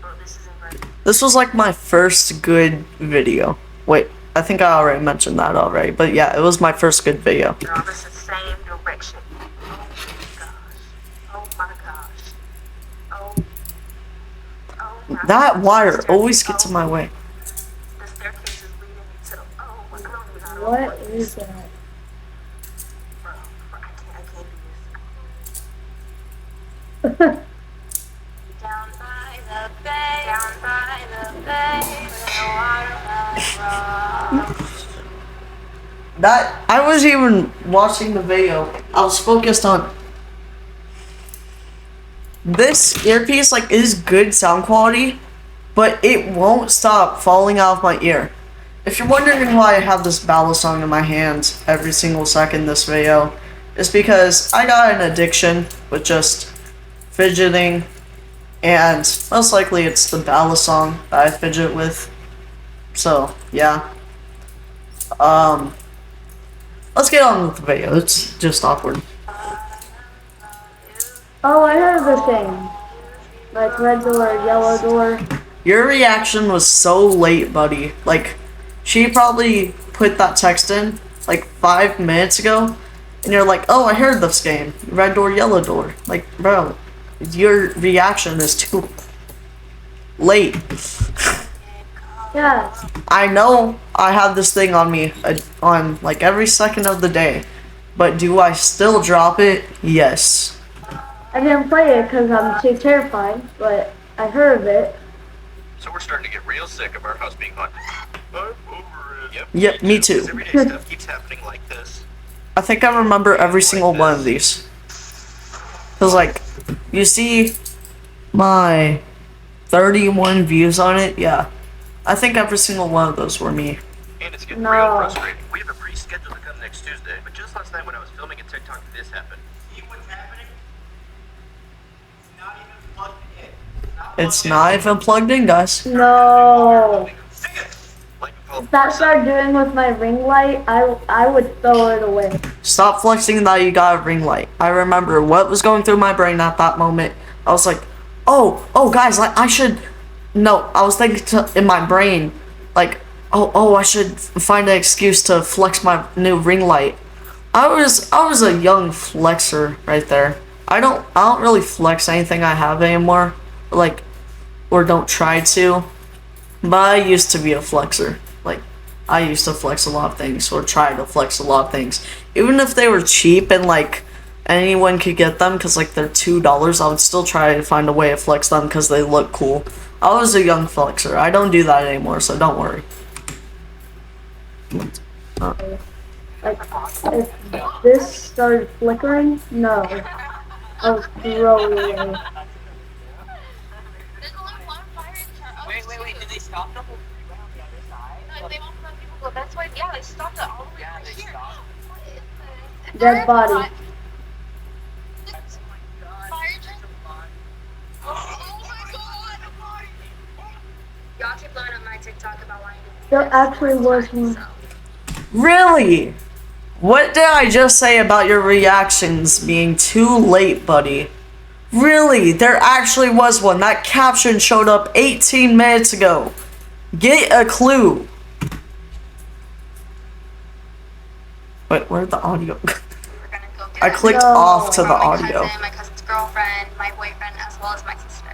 S10: Oh, this is inverted.
S1: This was like my first good video. Wait, I think I already mentioned that already, but yeah, it was my first good video.
S10: No, this is same direction. Oh my gosh. Oh my gosh.
S1: That wire always gets in my way.
S10: The staircase is leading me to. Oh, I don't even know.
S2: What is that?
S10: Bro, I can't do this. Down
S1: That I was even watching the video. I was focused on this earpiece. Like, is good sound quality, but it won't stop falling out of my ear. If you're wondering why I have this ballad song in my hands every single second this video, it's because I got an addiction with just fidgeting, and most likely it's the ballad song that I fidget with. So yeah. Let's get on with the video. It's just awkward.
S2: Oh, I heard the same. Like red door, yellow door.
S1: Your reaction was so late, buddy. Like, she probably put that text in like 5 minutes ago, and you're like, oh, I heard this game. Red door, yellow door. Like, bro, your reaction is too late.
S2: Yeah.
S1: I know I have this thing on me on like every second of the day, but do I still drop it? Yes.
S2: I didn't play it because I'm too terrified, but I heard of it.
S11: So we're starting to get real sick of our house being haunted. I'm over it.
S1: Yep, me too.
S11: Everyday stuff keeps happening like this.
S1: I think I remember every single one of these. Cause like, you see my 31 views on it? Yeah. I think every single one of those were me.
S11: And it's getting real frustrating. We have a pre-schedule to come next Tuesday, but just last night when I was filming a TikTok, this happened. See what's happening? It's not even plugged in.
S1: It's not even plugged in, guys.
S2: No. If that started doing with my ring light, I would throw it away.
S1: Stop flexing that you got a ring light. I remember what was going through my brain at that moment. I was like, oh guys, like I should. No, I was thinking in my brain, like, oh, I should find an excuse to flex my new ring light. I was a young flexer right there. I don't really flex anything I have anymore, like, or don't try to. But I used to be a flexer. Like, I used to flex a lot of things, or try to flex a lot of things, even if they were cheap and like anyone could get them, cause like they're $2. I would still try to find a way to flex them because they look cool. I was a young flexer. I don't do that anymore, so don't worry.
S2: Like, if this started flickering, no. I was throwing it away.
S10: Wait, did they stop the whole freeway on the other side? No, they won't let people go. That's why, yeah, they stopped it all the way over here.
S2: Dead body.
S10: Y'all keep blowing up my TikTok about wanting to.
S2: There actually was one.
S1: Really? What did I just say about your reactions being too late, buddy? Really? There actually was one. That caption showed up 18 minutes ago. Get a clue. Wait, where'd the audio go? I clicked off to the audio.
S10: My cousin's girlfriend, my boyfriend, as well as my sister.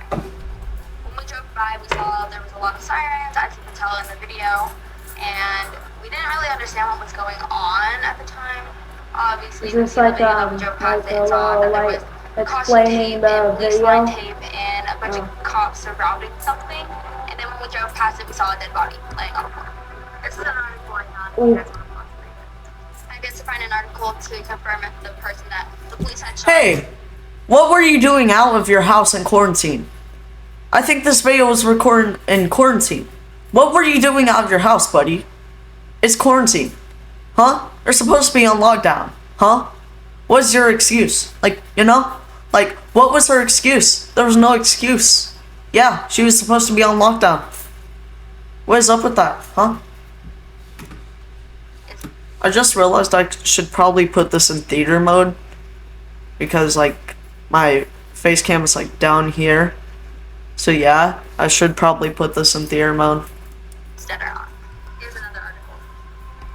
S10: When we drove by, we saw there was a lot of sirens, as you can tell in the video, and we didn't really understand what was going on at the time. Obviously,
S2: Is this like
S10: we drove past it and saw that there was
S2: explaining the
S10: police line
S2: video?
S10: tape and a bunch of cops surrounding something, and then when we drove past it, we saw a dead body laying on the floor. This is an article I found. I guess to find an article to confirm if the person that the police had shot.
S1: Hey, what were you doing out of your house in quarantine? I think this video was recorded in quarantine. What were you doing out of your house, buddy? It's quarantine. Huh? You're supposed to be on lockdown. Huh? What's your excuse? Like, you know? Like, what was her excuse? There was no excuse. Yeah, she was supposed to be on lockdown. What is up with that, huh? I just realized I should probably put this in theater mode, because like my face cam is like down here. So yeah, I should probably put this in theater mode.
S10: Dead or not. Here's another article.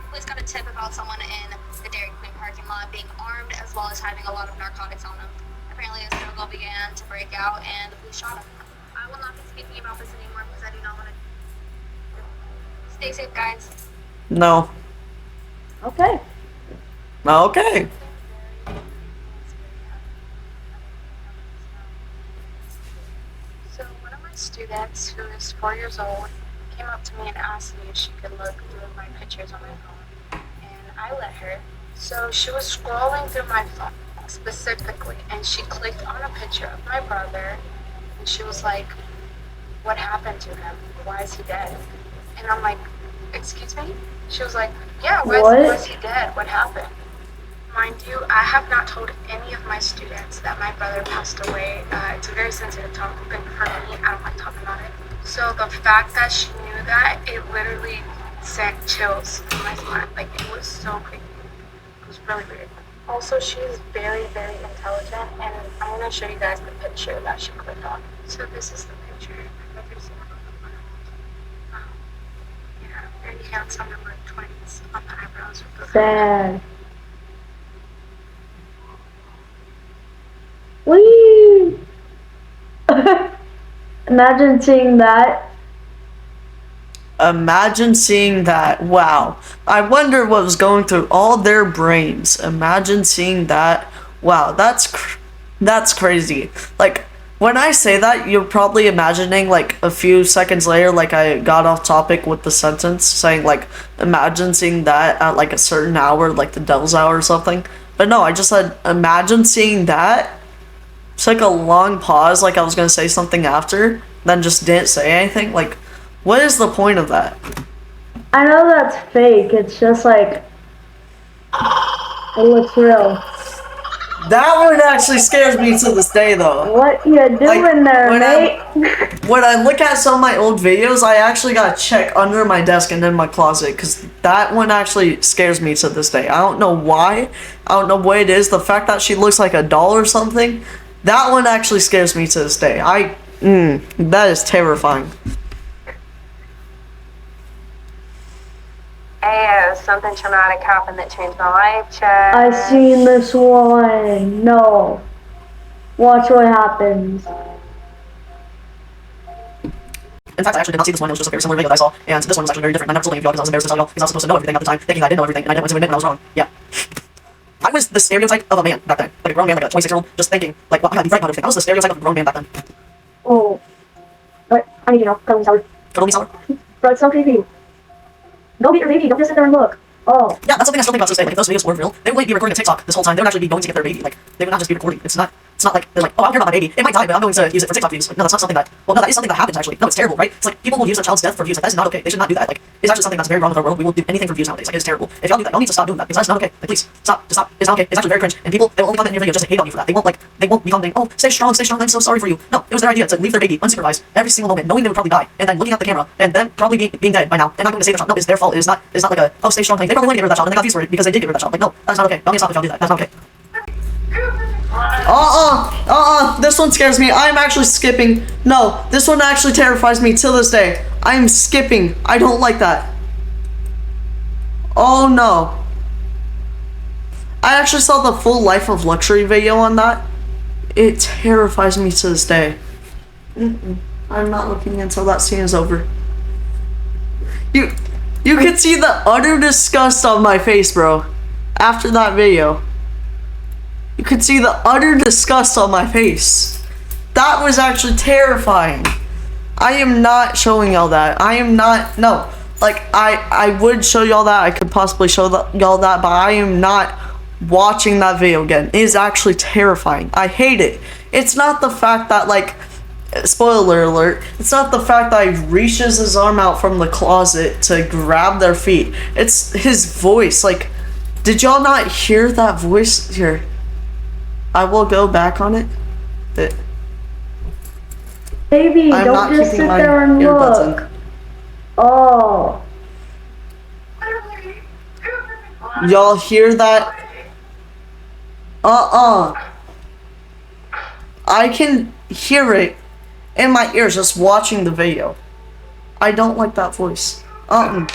S10: Police got a tip about someone in the Dairy Queen parking lot being armed as well as having a lot of narcotics on them. Apparently a struggle began to break out and the police shot him. I will not be speaking about this anymore because I do not want to. Stay safe, guys.
S1: No.
S2: Okay.
S1: Okay.
S10: So one of my students who is 4 years old came up to me and asked me if she could look through my pictures on my phone. And I let her. So she was scrolling through my phone specifically, and she clicked on a picture of my brother, and she was like, what happened to him? Why is he dead? And I'm like, excuse me? She was like, yeah, why is he dead? What happened? Mind you, I have not told any of my students that my brother passed away. It's a very sensitive topic, and for me, I don't like talking about it. So the fact that she knew that, it literally sent chills through my spine. Like, it was so creepy. It was really weird. Also, she's very, very intelligent, and I'm going to show you guys the picture that she clicked on. So this is the picture. My brother's yeah, very handsome in like 20s on the eyebrows.
S2: Sad. Whee! Imagine seeing that.
S1: Imagine seeing that. Wow. I wonder what was going through all their brains. Imagine seeing that. Wow, that's crazy. Like, when I say that, you're probably imagining, like, a few seconds later, like, I got off topic with the sentence saying, like, imagine seeing that at, like, a certain hour, like the devil's hour or something. But no, I just said, imagine seeing that. It's like a long pause, like I was gonna say something after, then just didn't say anything. Like, what is the point of that?
S2: I know that's fake. It's just like, it looks real.
S1: That one actually scares me to this day, though.
S2: What you doing
S1: Like,
S2: there, mate?
S1: When I look at some of my old videos, I actually gotta check under my desk and in my closet, because that one actually scares me to this day. I don't know why. I don't know what it is. The fact that she looks like a doll or something, that one actually scares me to this day. That is terrifying.
S10: Hey, something traumatic happened that changed my life, Chad.
S2: I seen this one. No. Watch what happens.
S1: In fact, I actually did not see this one. It was just a very similar video that I saw, and this one was actually very different. I never told any of y'all because I was embarrassed to tell y'all because I was supposed to know everything at the time, thinking I didn't know everything, and I didn't want to admit when I was wrong. Yeah. I was the stereotype of a man back then. Like a grown man, like a 26-year-old, just thinking, like, well, I gotta be right about everything. I was the stereotype of a grown man back then.
S2: Oh. What? I need you now. Cuddle me sour.
S1: Cuddle me sour?
S2: Bro, it's so creepy. Go get your baby. Don't just sit there and look. Oh.
S1: Yeah, that's something I still think about to this day. Like, if those videos were real, they wouldn't be recording a TikTok this whole time. They would actually be going to get their baby. Like, they would not just be recording. It's not like, they're like, oh, I'm here about my baby. It might die, but I'm going to use it for TikTok views. Like, no, that's not something that, well, no, that is something that happens, actually. No, it's terrible, right? It's like, people will use a child's death for views. Like, that is not okay. They should not do that. Like, it's actually something that's very wrong with our world. We will do anything for views nowadays. Like, it's terrible. If y'all do that, y'all need to stop doing that, because that's not okay. Like, please, stop. Just stop. It's not okay. It's actually very cringe. And people, they will only comment in your video just to hate on you for that. They won't be commenting, oh, stay strong, I'm so sorry for you. No, it was their idea to leave their baby unsupervised every single moment, knowing they would probably die, and then looking at the camera, and then probably being dead by now, and not going to save their child. No, it's their fault. It's not like a, oh, stay strong thing. They probably wanted to get rid of that child, and they got views for it because they did get rid of that child. Like, no, that's not okay. Y'all need to stop if y'all do that. That's not okay. This one scares me. I'm actually skipping. No, this one actually terrifies me till this day. I'm skipping. I don't like that. Oh no. I actually saw the full Life of Luxury video on that. It terrifies me to this day. I'm not looking until that scene is over. You can see the utter disgust on my face, bro. After that video. You could see the utter disgust on my face. That was actually terrifying. I am not showing y'all that. I am not, no. Like, I would show y'all that. I could possibly show y'all that, but I am not watching that video again. It is actually terrifying. I hate it. It's not the fact that, like, spoiler alert, it's not the fact that he reaches his arm out from the closet to grab their feet. It's his voice. Like, did y'all not hear that voice? Here. I will go back on it.
S2: Baby, don't just sit there and look. Oh.
S1: Y'all hear that? I can hear it in my ears just watching the video. I don't like that voice. Oh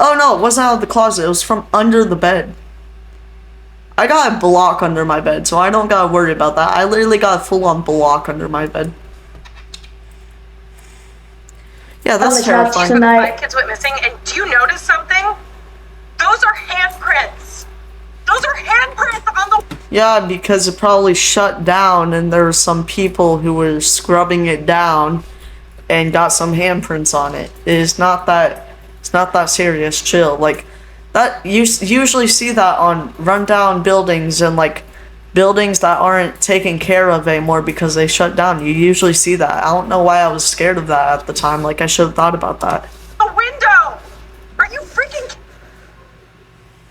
S1: no, it wasn't out of the closet. It was from under the bed. I got a block under my bed, so I don't gotta worry about that. I literally got a full-on block under my bed. Yeah, that's terrifying.
S10: Five kids went missing, and do you notice something? Those are handprints. Those are handprints on the.
S1: Yeah, because it probably shut down, and there were some people who were scrubbing it down, and got some handprints on it. It's not that serious. Chill. Like, That you usually see that on rundown buildings and like buildings that aren't taken care of anymore because they shut down. You usually see that. I don't know why I was scared of that at the time. Like I should have thought about that.
S7: A window! Are you freaking...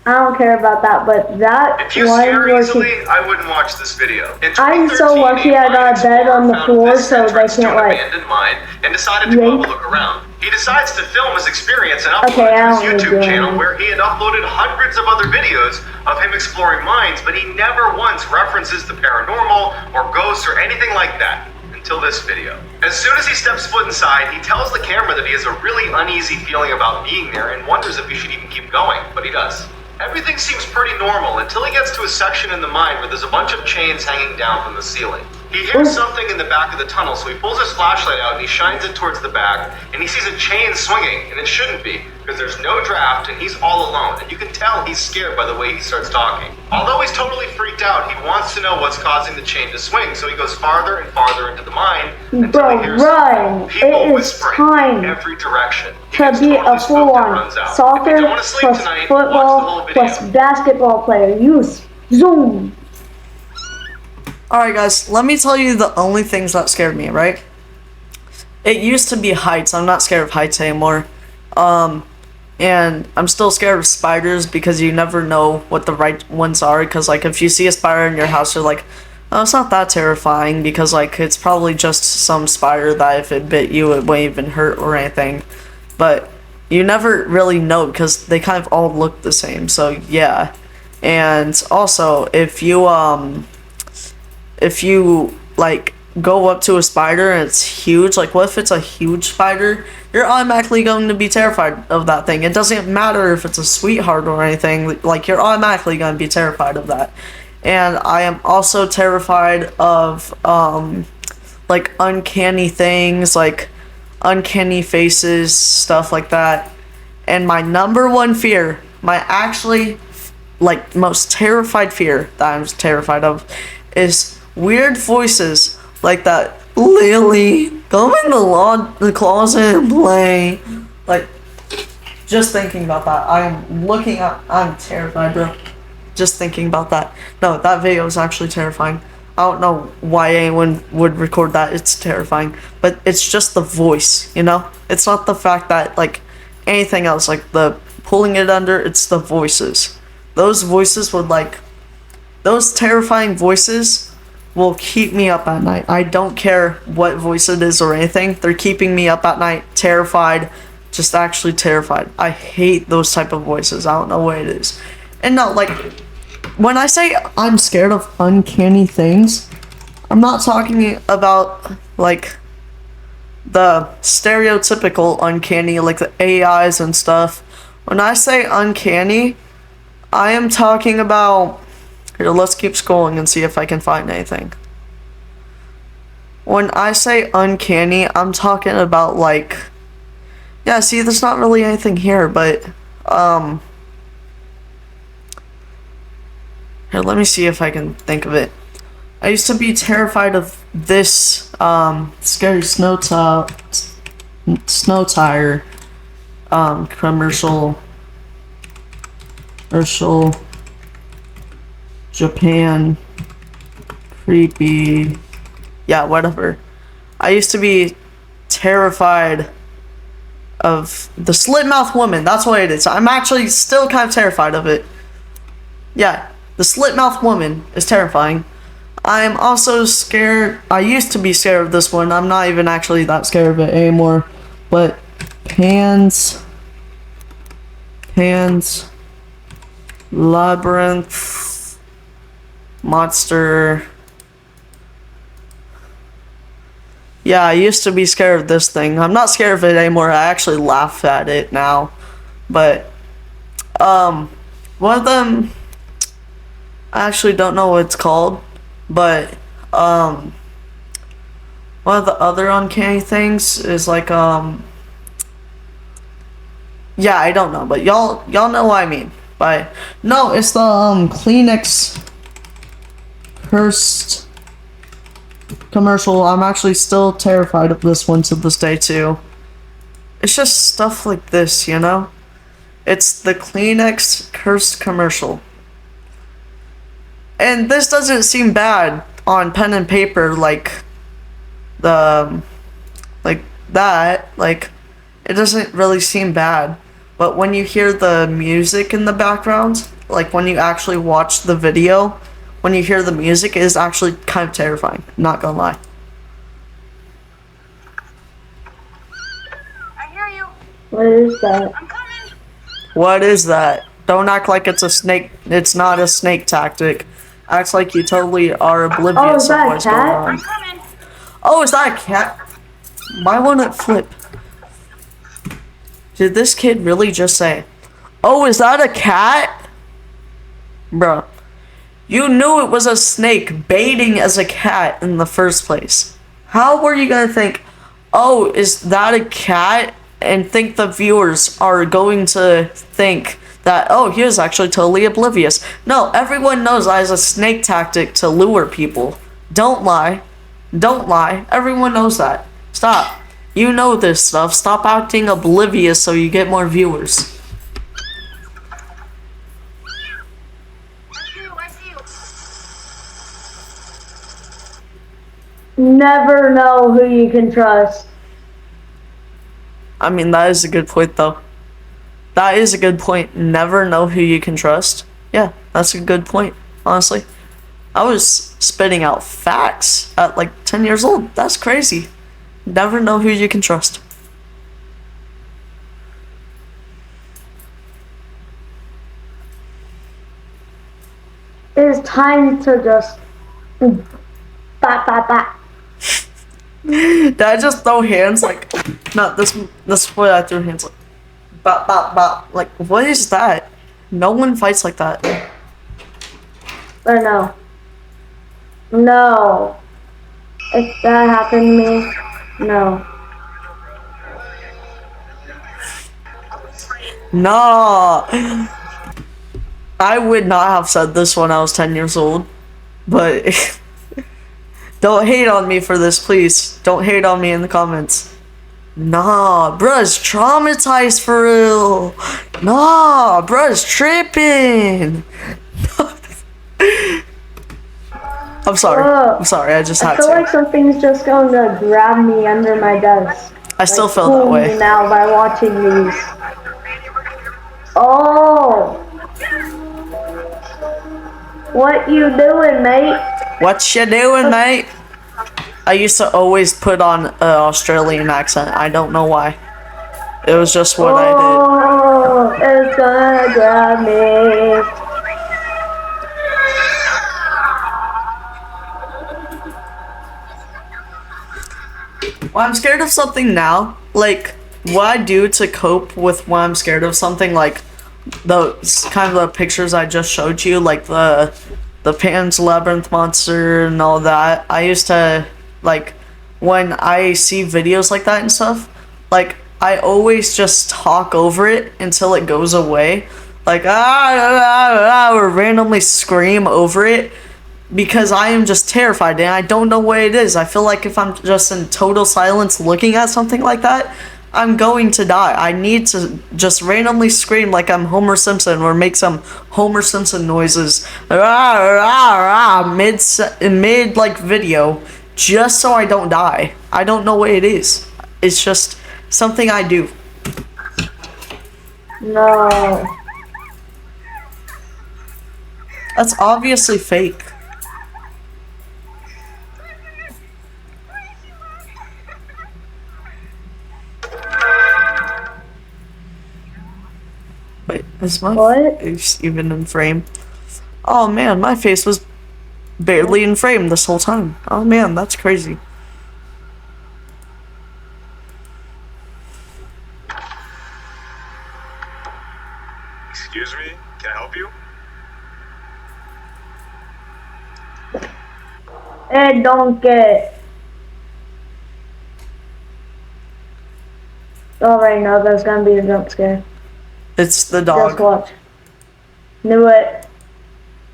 S2: I don't care about that, but that
S11: If you
S2: one
S11: scare
S2: was.
S11: easily, I wouldn't watch this video. In
S2: I'm so
S11: 2013,
S2: lucky I got a bed on the
S11: found
S2: floor
S11: this
S2: so they
S11: entrance to
S2: can't,
S11: an
S2: like,
S11: abandoned mine and decided to go have a
S2: yank.
S11: look around. He decides to film his experience and upload
S2: Okay,
S11: it
S2: I
S11: to
S2: don't
S11: his
S2: need
S11: YouTube
S2: to.
S11: channel where he had uploaded hundreds of other videos of him exploring mines, but he never once references the paranormal or ghosts or anything like that until this video. As soon as he steps foot inside, he tells the camera that he has a really uneasy feeling about being there and wonders if he should even keep going, but he does. Everything seems pretty normal until he gets to a section in the mine where there's a bunch of chains hanging down from the ceiling. He hears something in the back of the tunnel, so he pulls his flashlight out and he shines it towards the back, and he sees a chain swinging, and it shouldn't be, because there's no draft and he's all alone, and you can tell he's scared by the way he starts talking. Although he's totally freaked out, he wants to know what's causing the chain to swing, so he goes farther and farther into the mine until
S2: Bro,
S11: he hears
S2: run!
S11: people
S2: It is
S11: whispering
S2: time
S11: in every direction. He
S2: to
S11: gets
S2: be
S11: totally
S2: a
S11: spooked and
S2: full-on
S11: runs out. If you
S2: soccer
S11: don't want to sleep
S2: plus
S11: tonight, watch the whole
S2: football
S11: video.
S2: plus basketball player. Use Zoom.
S1: Alright guys, let me tell you the only things that scared me, right? It used to be heights. I'm not scared of heights anymore. And I'm still scared of spiders because you never know what the right ones are. Because like if you see a spider in your house, you're like, oh, it's not that terrifying because like it's probably just some spider that if it bit you, it wouldn't even hurt or anything. But you never really know because they kind of all look the same. So yeah. And also if you like go up to a spider and it's huge, like what if it's a huge spider? You're automatically going to be terrified of that thing. It doesn't matter if it's a sweetheart or anything, like you're automatically going to be terrified of that. And I am also terrified of like uncanny things, like uncanny faces, stuff like that. And my number one fear, my actually like most terrified fear that I'm terrified of is weird voices like that. Lily, come in the closet and play. Like, just thinking about that, I'm terrified, bro. Just thinking about that. No, that video is actually terrifying. I don't know why anyone would record that. It's terrifying. But it's just the voice, you know? It's not the fact that, like, anything else, like the pulling it under, it's the voices. Those voices would, like, those terrifying voices will keep me up at night. I don't care what voice it is or anything. They're keeping me up at night, terrified, just actually terrified. I hate those type of voices. I don't know what it is. And no, like, when I say I'm scared of uncanny things, I'm not talking about, like, the stereotypical uncanny, like the AIs and stuff. When I say uncanny, I am talking about... Here, let's keep scrolling and see if I can find anything. When I say uncanny, I'm talking about, like... Yeah, see, there's not really anything here, but... Here, let me see if I can think of it. I used to be terrified of this, scary snow tire, commercial, Japan, creepy, yeah, whatever. I used to be terrified of the slit-mouth woman. That's what it is. I'm actually still kind of terrified of it. Yeah, the slit-mouth woman is terrifying. I'm also scared. I used to be scared of this one. I'm not even actually that scared of it anymore. But Pan's Labyrinth Monster. Yeah, I used to be scared of this thing. I'm not scared of it anymore. I actually laugh at it now. But one of them, I actually don't know what it's called, but one of the other uncanny things is like yeah, I don't know, but y'all know what I mean. But no, it's the Kleenex cursed commercial. I'm actually still terrified of this one to this day too. It's just stuff like this, you know? It's the Kleenex cursed commercial. And this doesn't seem bad on pen and paper like the like that. Like it doesn't really seem bad. But when you hear the music in the background, like when you actually watch the video, when you hear the music, it is actually kind of terrifying. Not gonna lie.
S10: I hear you.
S2: What is that?
S10: I'm coming.
S1: What is that? Don't act like it's a snake. It's not a snake tactic. Acts like you totally are
S2: Oh,
S1: oblivious
S2: is that
S1: of
S2: a
S1: what's going
S2: cat?
S1: on.
S10: I'm coming.
S1: Oh, is that a cat? Why won't it flip? Did this kid really just say, "Oh, is that a cat?" Bruh. You knew it was a snake baiting as a cat in the first place. How were you gonna think, "Oh, is that a cat?" and think the viewers are going to think that, "Oh, he was actually totally oblivious." No, everyone knows that is a snake tactic to lure people. Don't lie. Don't lie. Everyone knows that. Stop. You know this stuff. Stop acting oblivious so you get more viewers.
S10: I see you.
S2: Never know who you can trust.
S1: I mean, that is a good point, though. That is a good point. Never know who you can trust. Yeah, that's a good point, honestly. I was spitting out facts at like 10 years old. That's crazy. Never know who you can trust.
S2: It is time to just bat bat bat.
S1: Did I just throw hands like, no, this is what I threw hands like, bop, bop, bop. Like, what is that? No one fights like that.
S2: Or no. No. If that happened to me, no.
S1: No. I would not have said this when I was 10 years old, but don't hate on me for this, please. Don't hate on me in the comments. Nah, bruh's traumatized for real. Nah, bruh's tripping. I'm sorry. I'm sorry. I just
S2: I
S1: had
S2: feel
S1: to.
S2: like something's just going to grab me under my desk.
S1: I still
S2: Like,
S1: feel that
S2: pull
S1: way.
S2: me now by watching these. Oh. What you doing, mate?
S1: What you doing, mate? I used to always put on an Australian accent. I don't know why. It was just what I
S2: Oh, it's gonna grab me.
S1: did. When I'm scared of something now, like, what I do to cope with when I'm scared of something, like, those kind of the pictures I just showed you, like the Pan's Labyrinth monster and all that. I used to, like, when I see videos like that and stuff, like, I always just talk over it until it goes away. Like, or randomly scream over it because I am just terrified and I don't know what it is. I feel like if I'm just in total silence looking at something like that, I'm going to die. I need to just randomly scream like I'm Homer Simpson or make some Homer Simpson noises mid like video just so I don't die. I don't know what it is. It's just something I do.
S2: No.
S1: That's obviously fake. Wait, is my face even in frame? Oh man, my face was barely in frame this whole time. Oh man, that's crazy.
S11: Excuse me, can I help you?
S2: Hey, don't get. Alright, no, that's gonna be a jump scare.
S1: It's the dog.
S2: Just watch. Knew it.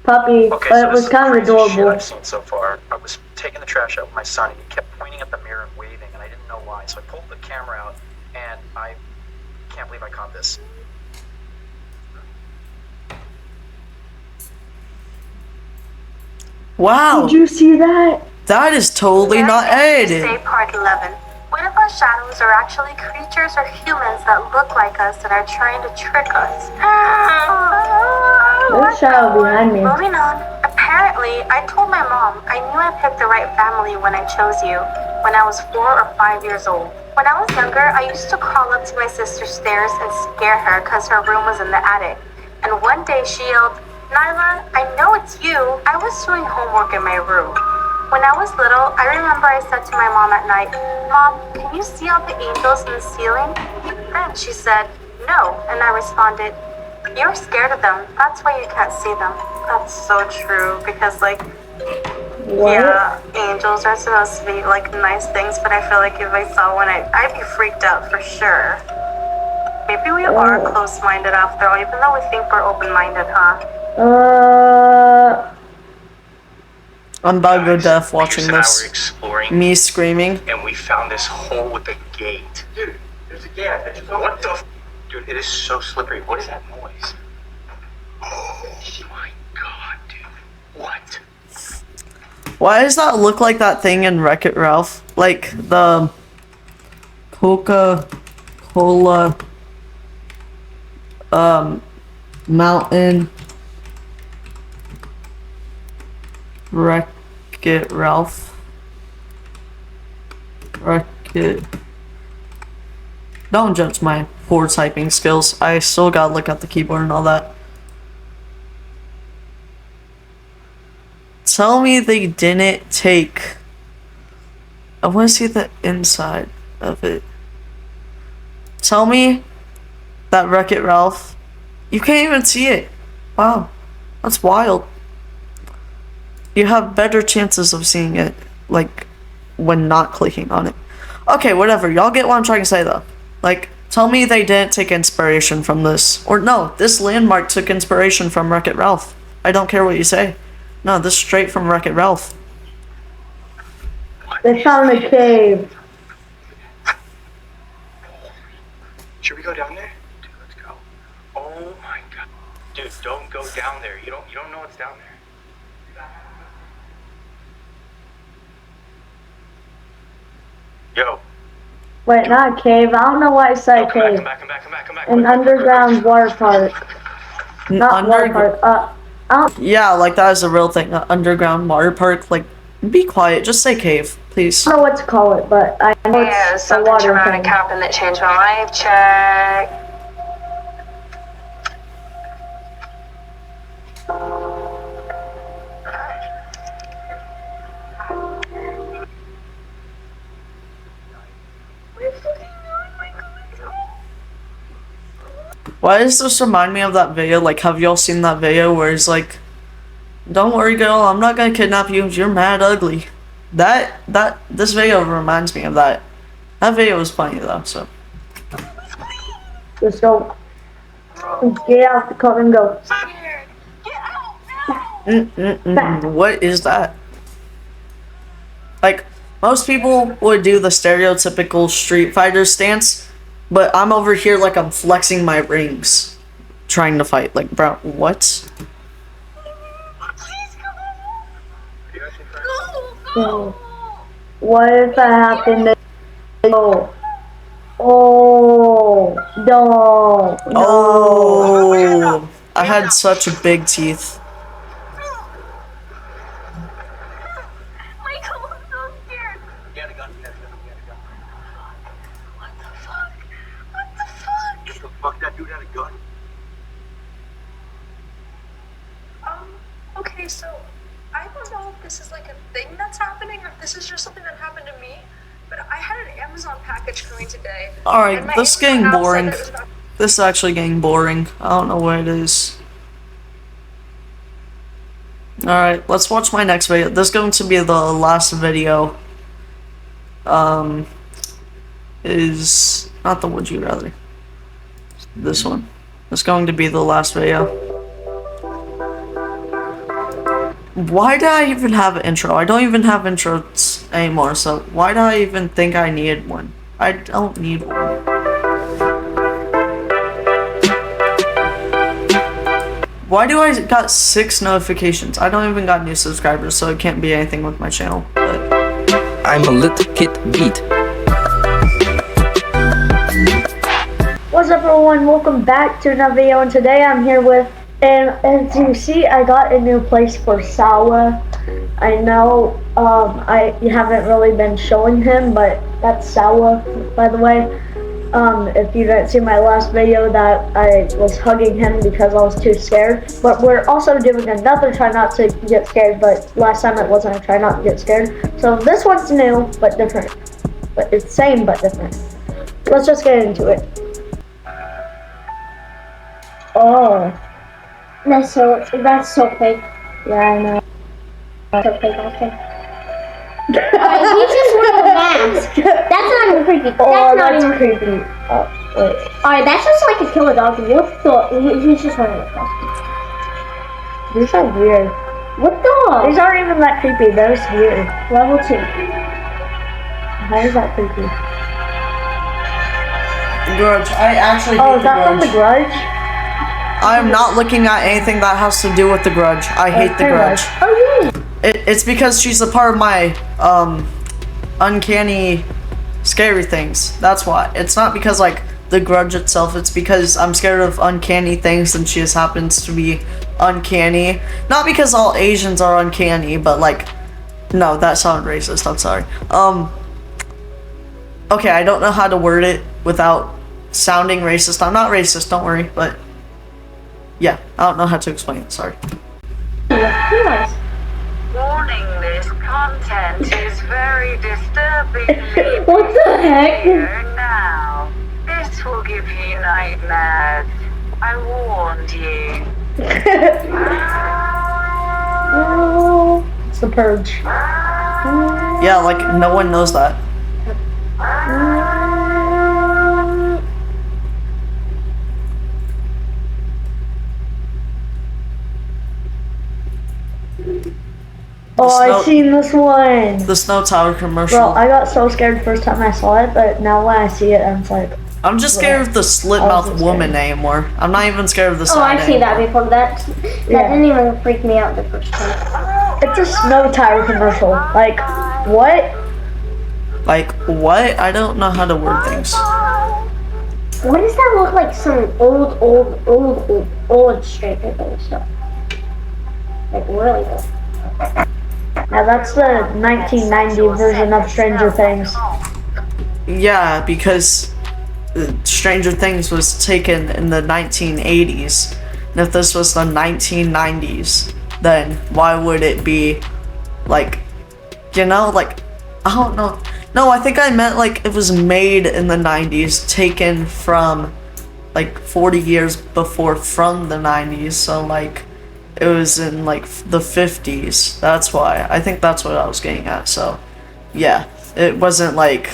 S2: Puppy,
S12: Okay,
S2: but
S12: so
S2: it was
S12: this is the
S2: kind of
S12: craziest shit
S2: adorable.
S12: I've seen so far. I was taking the trash out with my son, and he kept pointing at the mirror and waving, and I didn't know why. So I pulled the camera out, and I can't believe I caught this.
S1: Wow.
S2: Did you see that?
S1: That is totally not edited.
S10: Say part 11. What if our shadows are actually creatures or humans that look like us and are trying to trick us?
S2: There's a shadow behind me.
S10: Moving on. Apparently, I told my mom I knew I picked the right family when I chose you when I was 4 or 5 years old. When I was younger, I used to crawl up to my sister's stairs and scare her because her room was in the attic. And one day she yelled, "Nyla, I know it's you. I was doing homework in my room." When I was little, I remember I said to my mom at night, "Mom, can you see all the angels in the ceiling?" Then she said, "No," and I responded, "You're scared of them. That's why you can't see them." That's so true, because like, yeah, angels are supposed to be like nice things, but I feel like if I saw one, I'd be freaked out for sure. Maybe we are close-minded after all, even though we think we're open-minded, huh?
S1: I'm about to go deaf watching this.
S11: Exploring,
S1: Me screaming.
S11: and we found this hole with a gate. Dude, there's a gate. What the? Dude, it is so slippery. What is that noise? Oh my god, dude. What?
S1: Why does that look like that thing in Wreck-It Ralph? Like the Coca-Cola mountain Wreck-It Ralph. Wreck-It. Don't judge my poor typing skills. I still gotta look at the keyboard and all that. Tell me they didn't take... I want to see the inside of it. Tell me that Wreck-It Ralph... You can't even see it. Wow. That's wild. You have better chances of seeing it, like, when not clicking on it. Okay, whatever. Y'all get what I'm trying to say, though. Like, tell me they didn't take inspiration from this. Or no, this landmark took inspiration from Wreck-It Ralph. I don't care what you say. No, this is straight from Wreck-It Ralph.
S2: They found a cave.
S11: Should we go down there? Dude, let's go. Oh my god. Dude, don't go down there. You don't know what's down there. Yo.
S2: Wait, not a cave. I don't know why I said cave.
S11: Come back.
S2: An underground water park. Not water park.
S1: Yeah, like that is a real thing. An underground water park. Like, be quiet. Just say cave, please.
S2: I don't know what to call it, but I know it's a water
S10: traumatic
S2: thing.
S10: happened that changed my life. Check.
S1: Why does this remind me of that video? Like, have y'all seen that video where he's like, "Don't worry, girl, I'm not gonna kidnap you. You're mad ugly." This video reminds me of that. That video was funny though, so.
S2: Just go. Get out the car and go.
S1: What is that? Like, most people would do the stereotypical Street Fighter stance, but I'm over here like I'm flexing my rings, trying to fight. Like, bro, what?
S2: So, what if that happened to Oh, no.
S1: Oh, I had such big teeth.
S10: Michael, I'm so scared.
S12: Get a gun.
S10: What the fuck? What the fuck?
S12: The fuck that dude had a gun?
S10: Okay, so I don't know if this is like a thing that's happening or if this is just something that happened to me, but I had an Amazon package coming today.
S1: Alright, this is getting boring. This is actually getting boring. I don't know what it is. Alright, let's watch my next video. This is going to be the last video. Is not the would you rather. This one. It's going to be the last video. Why did I even have an intro? I don't even have intros anymore, so why did I even think I needed one? I don't need one. Why do I got 6 notifications? I don't even got new subscribers, so it can't be anything with my channel. But
S4: I'm a little kid beat.
S2: What's up everyone, welcome back to another video, and today I'm here with, and as you see, I got a new place for Sawa. I know you haven't really been showing him, but that's Sawa, by the way. If you didn't see my last video, that I was hugging him because I was too scared. But we're also doing another try not to get scared, but last time it wasn't a try not to get scared. So this one's new, but different. But it's same, but different. Let's just get into it. Oh. That's so fake. Yeah, I know. So fake, okay.
S13: Alright, he just wore the mask. That's not even creepy. That's
S2: creepy. Oh, wait.
S13: Alright, that's just like a killer dog. He's just wearing a costume.
S2: These are weird.
S13: What the?
S2: These aren't even that creepy. They're just weird.
S13: Level 2.
S2: How is that creepy?
S1: Grudge. I actually hate
S2: Oh, is that from The Grudge?
S1: I'm not looking at anything that has to do with The Grudge. I hate The Grudge.
S2: Oh, yeah.
S1: It's because she's a part of my uncanny scary things. That's why. It's not because like The Grudge itself, it's because I'm scared of uncanny things and she just happens to be uncanny. Not because all Asians are uncanny, but like, no, that sounded racist, I'm sorry. Okay, I don't know how to word it without sounding racist. I'm not racist, don't worry, but yeah, I don't know how to explain it, sorry.
S7: Warning, this content is very disturbing.
S2: What the heck?
S7: Now, this will give you nightmares. I warned you.
S2: It's The Purge.
S1: Yeah, like no one knows that.
S2: Oh, I seen this one.
S1: The Snow Tower commercial.
S2: Bro, I got so scared the first time I saw it, but now when I see it, I'm like...
S1: I'm just scared of the slit-mouthed woman anymore. I'm not even scared of the
S13: Oh, I've seen that before. That didn't even freak me out the first time.
S2: It's a Snow Tower commercial. Like, what?
S1: Like, what? I don't know how to word things.
S13: Why does that look like some old Stranger Things stuff? Like, really old.
S2: Yeah, that's the 1990 version of Stranger Things.
S1: Yeah, because Stranger Things was taken in the 1980s. And if this was the 1990s, then why would it be, like, you know, like, I don't know. No, I think I meant, like, it was made in the 90s, taken from, like, 40 years before from the 90s, so, like, it was in like the 50s. That's why. I think that's what I was getting at. So, yeah, it wasn't like.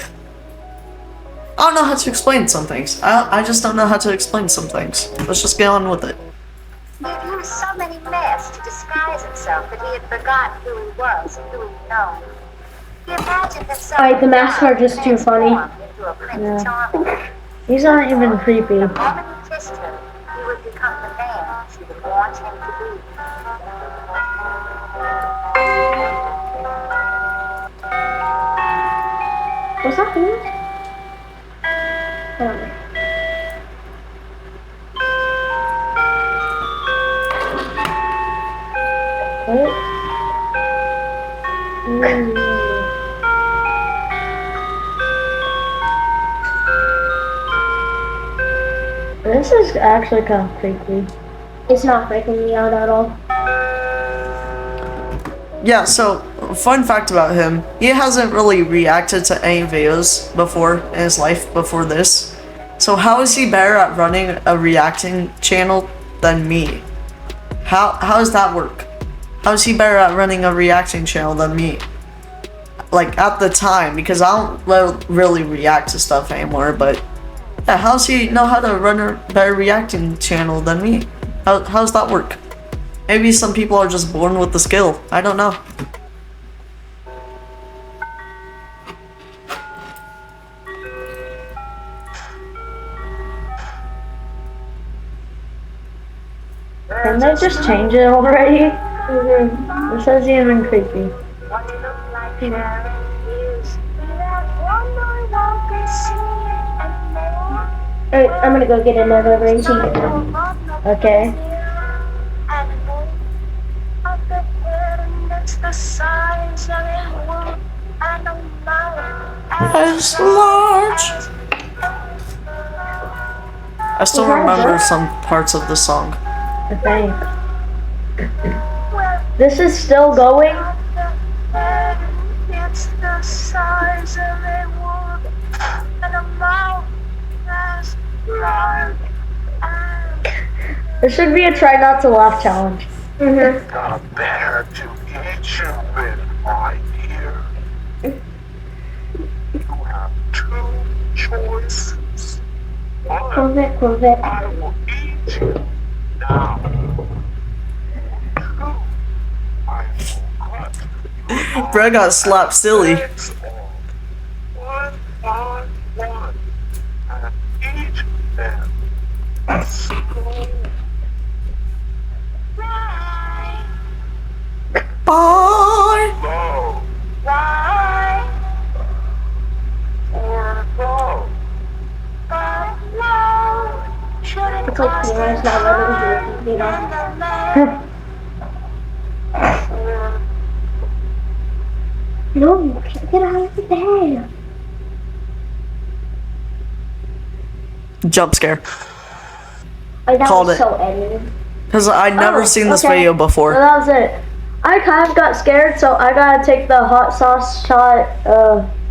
S1: I don't know how to explain some things. I just don't know how to explain some things. Let's just get on with it.
S10: He used so many masks to disguise himself that he had forgotten who he was and who he known. He imagined himself.
S13: Alright, the masks are just too funny.
S2: Yeah. These aren't even creepy.
S10: The moment he kissed her, he would become the man she would want him to be.
S13: What's that thing? I don't know.
S2: This is actually kind of creepy.
S13: It's not freaking me out at all.
S1: Yeah, so, fun fact about him, he hasn't really reacted to any videos before in his life before this. So how is he better at running a reacting channel than me? How does that work? How is he better at running a reacting channel than me? Like, at the time, because I don't really react to stuff anymore, but yeah, how does he know how to run a better reacting channel than me? How does that work? Maybe some people are just born with the skill. I don't know.
S2: Can they just change it already? This is even creepy.
S13: Alright, I'm gonna go get another ring to you.
S2: Okay.
S1: As large. I still remember some parts of the song.
S2: I think. This is still going.
S7: It's the size of a wood and a mouth as large as
S2: There should be a try not to laugh challenge.
S7: got better to eat you with my ear. You have two choices.
S13: Close it, close it.
S7: I will eat you now. Two, I will cut
S1: Brett got slapped silly.
S7: legs off, one by one, and eat them slowly. Right.
S1: Bye.
S7: Low. Right. Or low. But low. Should it
S13: It's like Craig's not letting you, you know. No, get out of the bed.
S1: Jump scare.
S13: Oh, that
S1: Called
S13: was
S1: it.
S13: so edited.
S1: Because I'd never seen this
S2: okay.
S1: video
S2: So
S1: before.
S2: that was it. I kind of got scared, so I gotta take the hot sauce shot.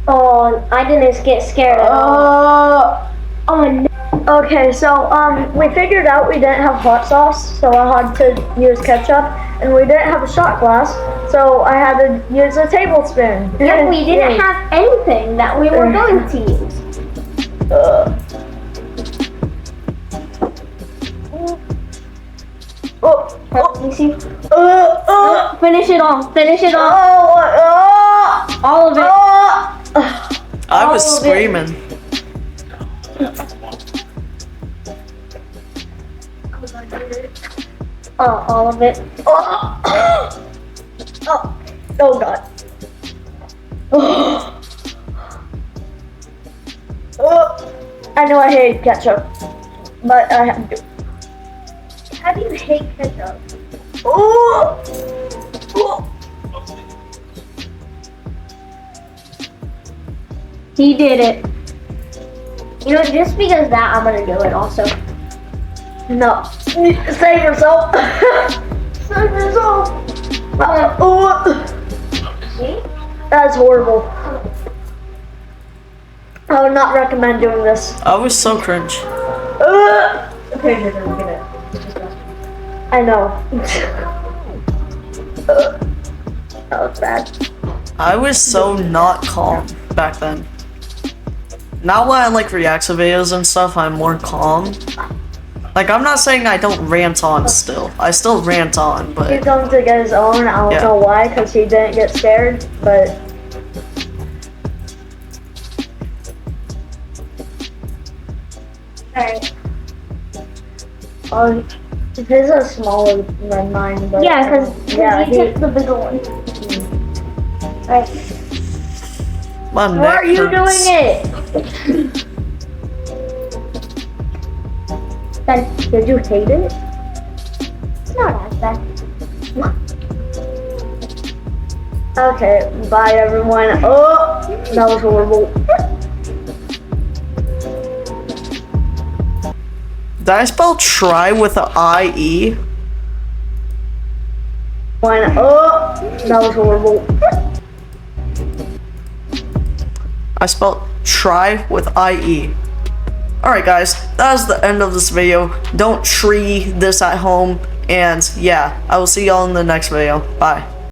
S13: Oh, I didn't get scared at all. Oh no.
S2: Okay, so we figured out we didn't have hot sauce, so I had to use ketchup, and we didn't have a shot glass, so I had to use a tablespoon.
S13: Yeah, we didn't have anything that we were going to use. Let me see. Finish it all. Finish it all. All of it.
S1: I was screaming.
S13: All of it.
S2: Oh god. I know I hate ketchup, but I have to.
S13: How do you hate ketchup? He did it. You know, just because of that, I'm gonna do it also.
S2: No. Save yourself. Save yourself.
S13: See?
S2: That's horrible. I would not recommend doing this.
S1: I was so cringe.
S2: Okay, you're gonna get it. I know. That was bad.
S1: I was so not calm back then. Now when I like react to videos and stuff, I'm more calm. Like, I'm not saying I don't rant on still. I still rant on,
S2: He's
S1: but
S2: going to get his own. I don't know why, because he didn't get scared, but...
S13: Alright.
S2: His is smaller than mine, but...
S13: Yeah, because he took the bigger one. Alright.
S1: my
S2: Why
S1: neck
S2: are you
S1: hurts.
S2: doing it? Did you hate it?
S13: It's not as bad.
S2: Okay, bye everyone. Oh, that was horrible.
S1: Did I spell try with an I-E?
S2: Oh, that was horrible.
S1: I spelled try with I-E. Alright guys, that is the end of this video. Don't tree this at home. And yeah, I will see y'all in the next video. Bye.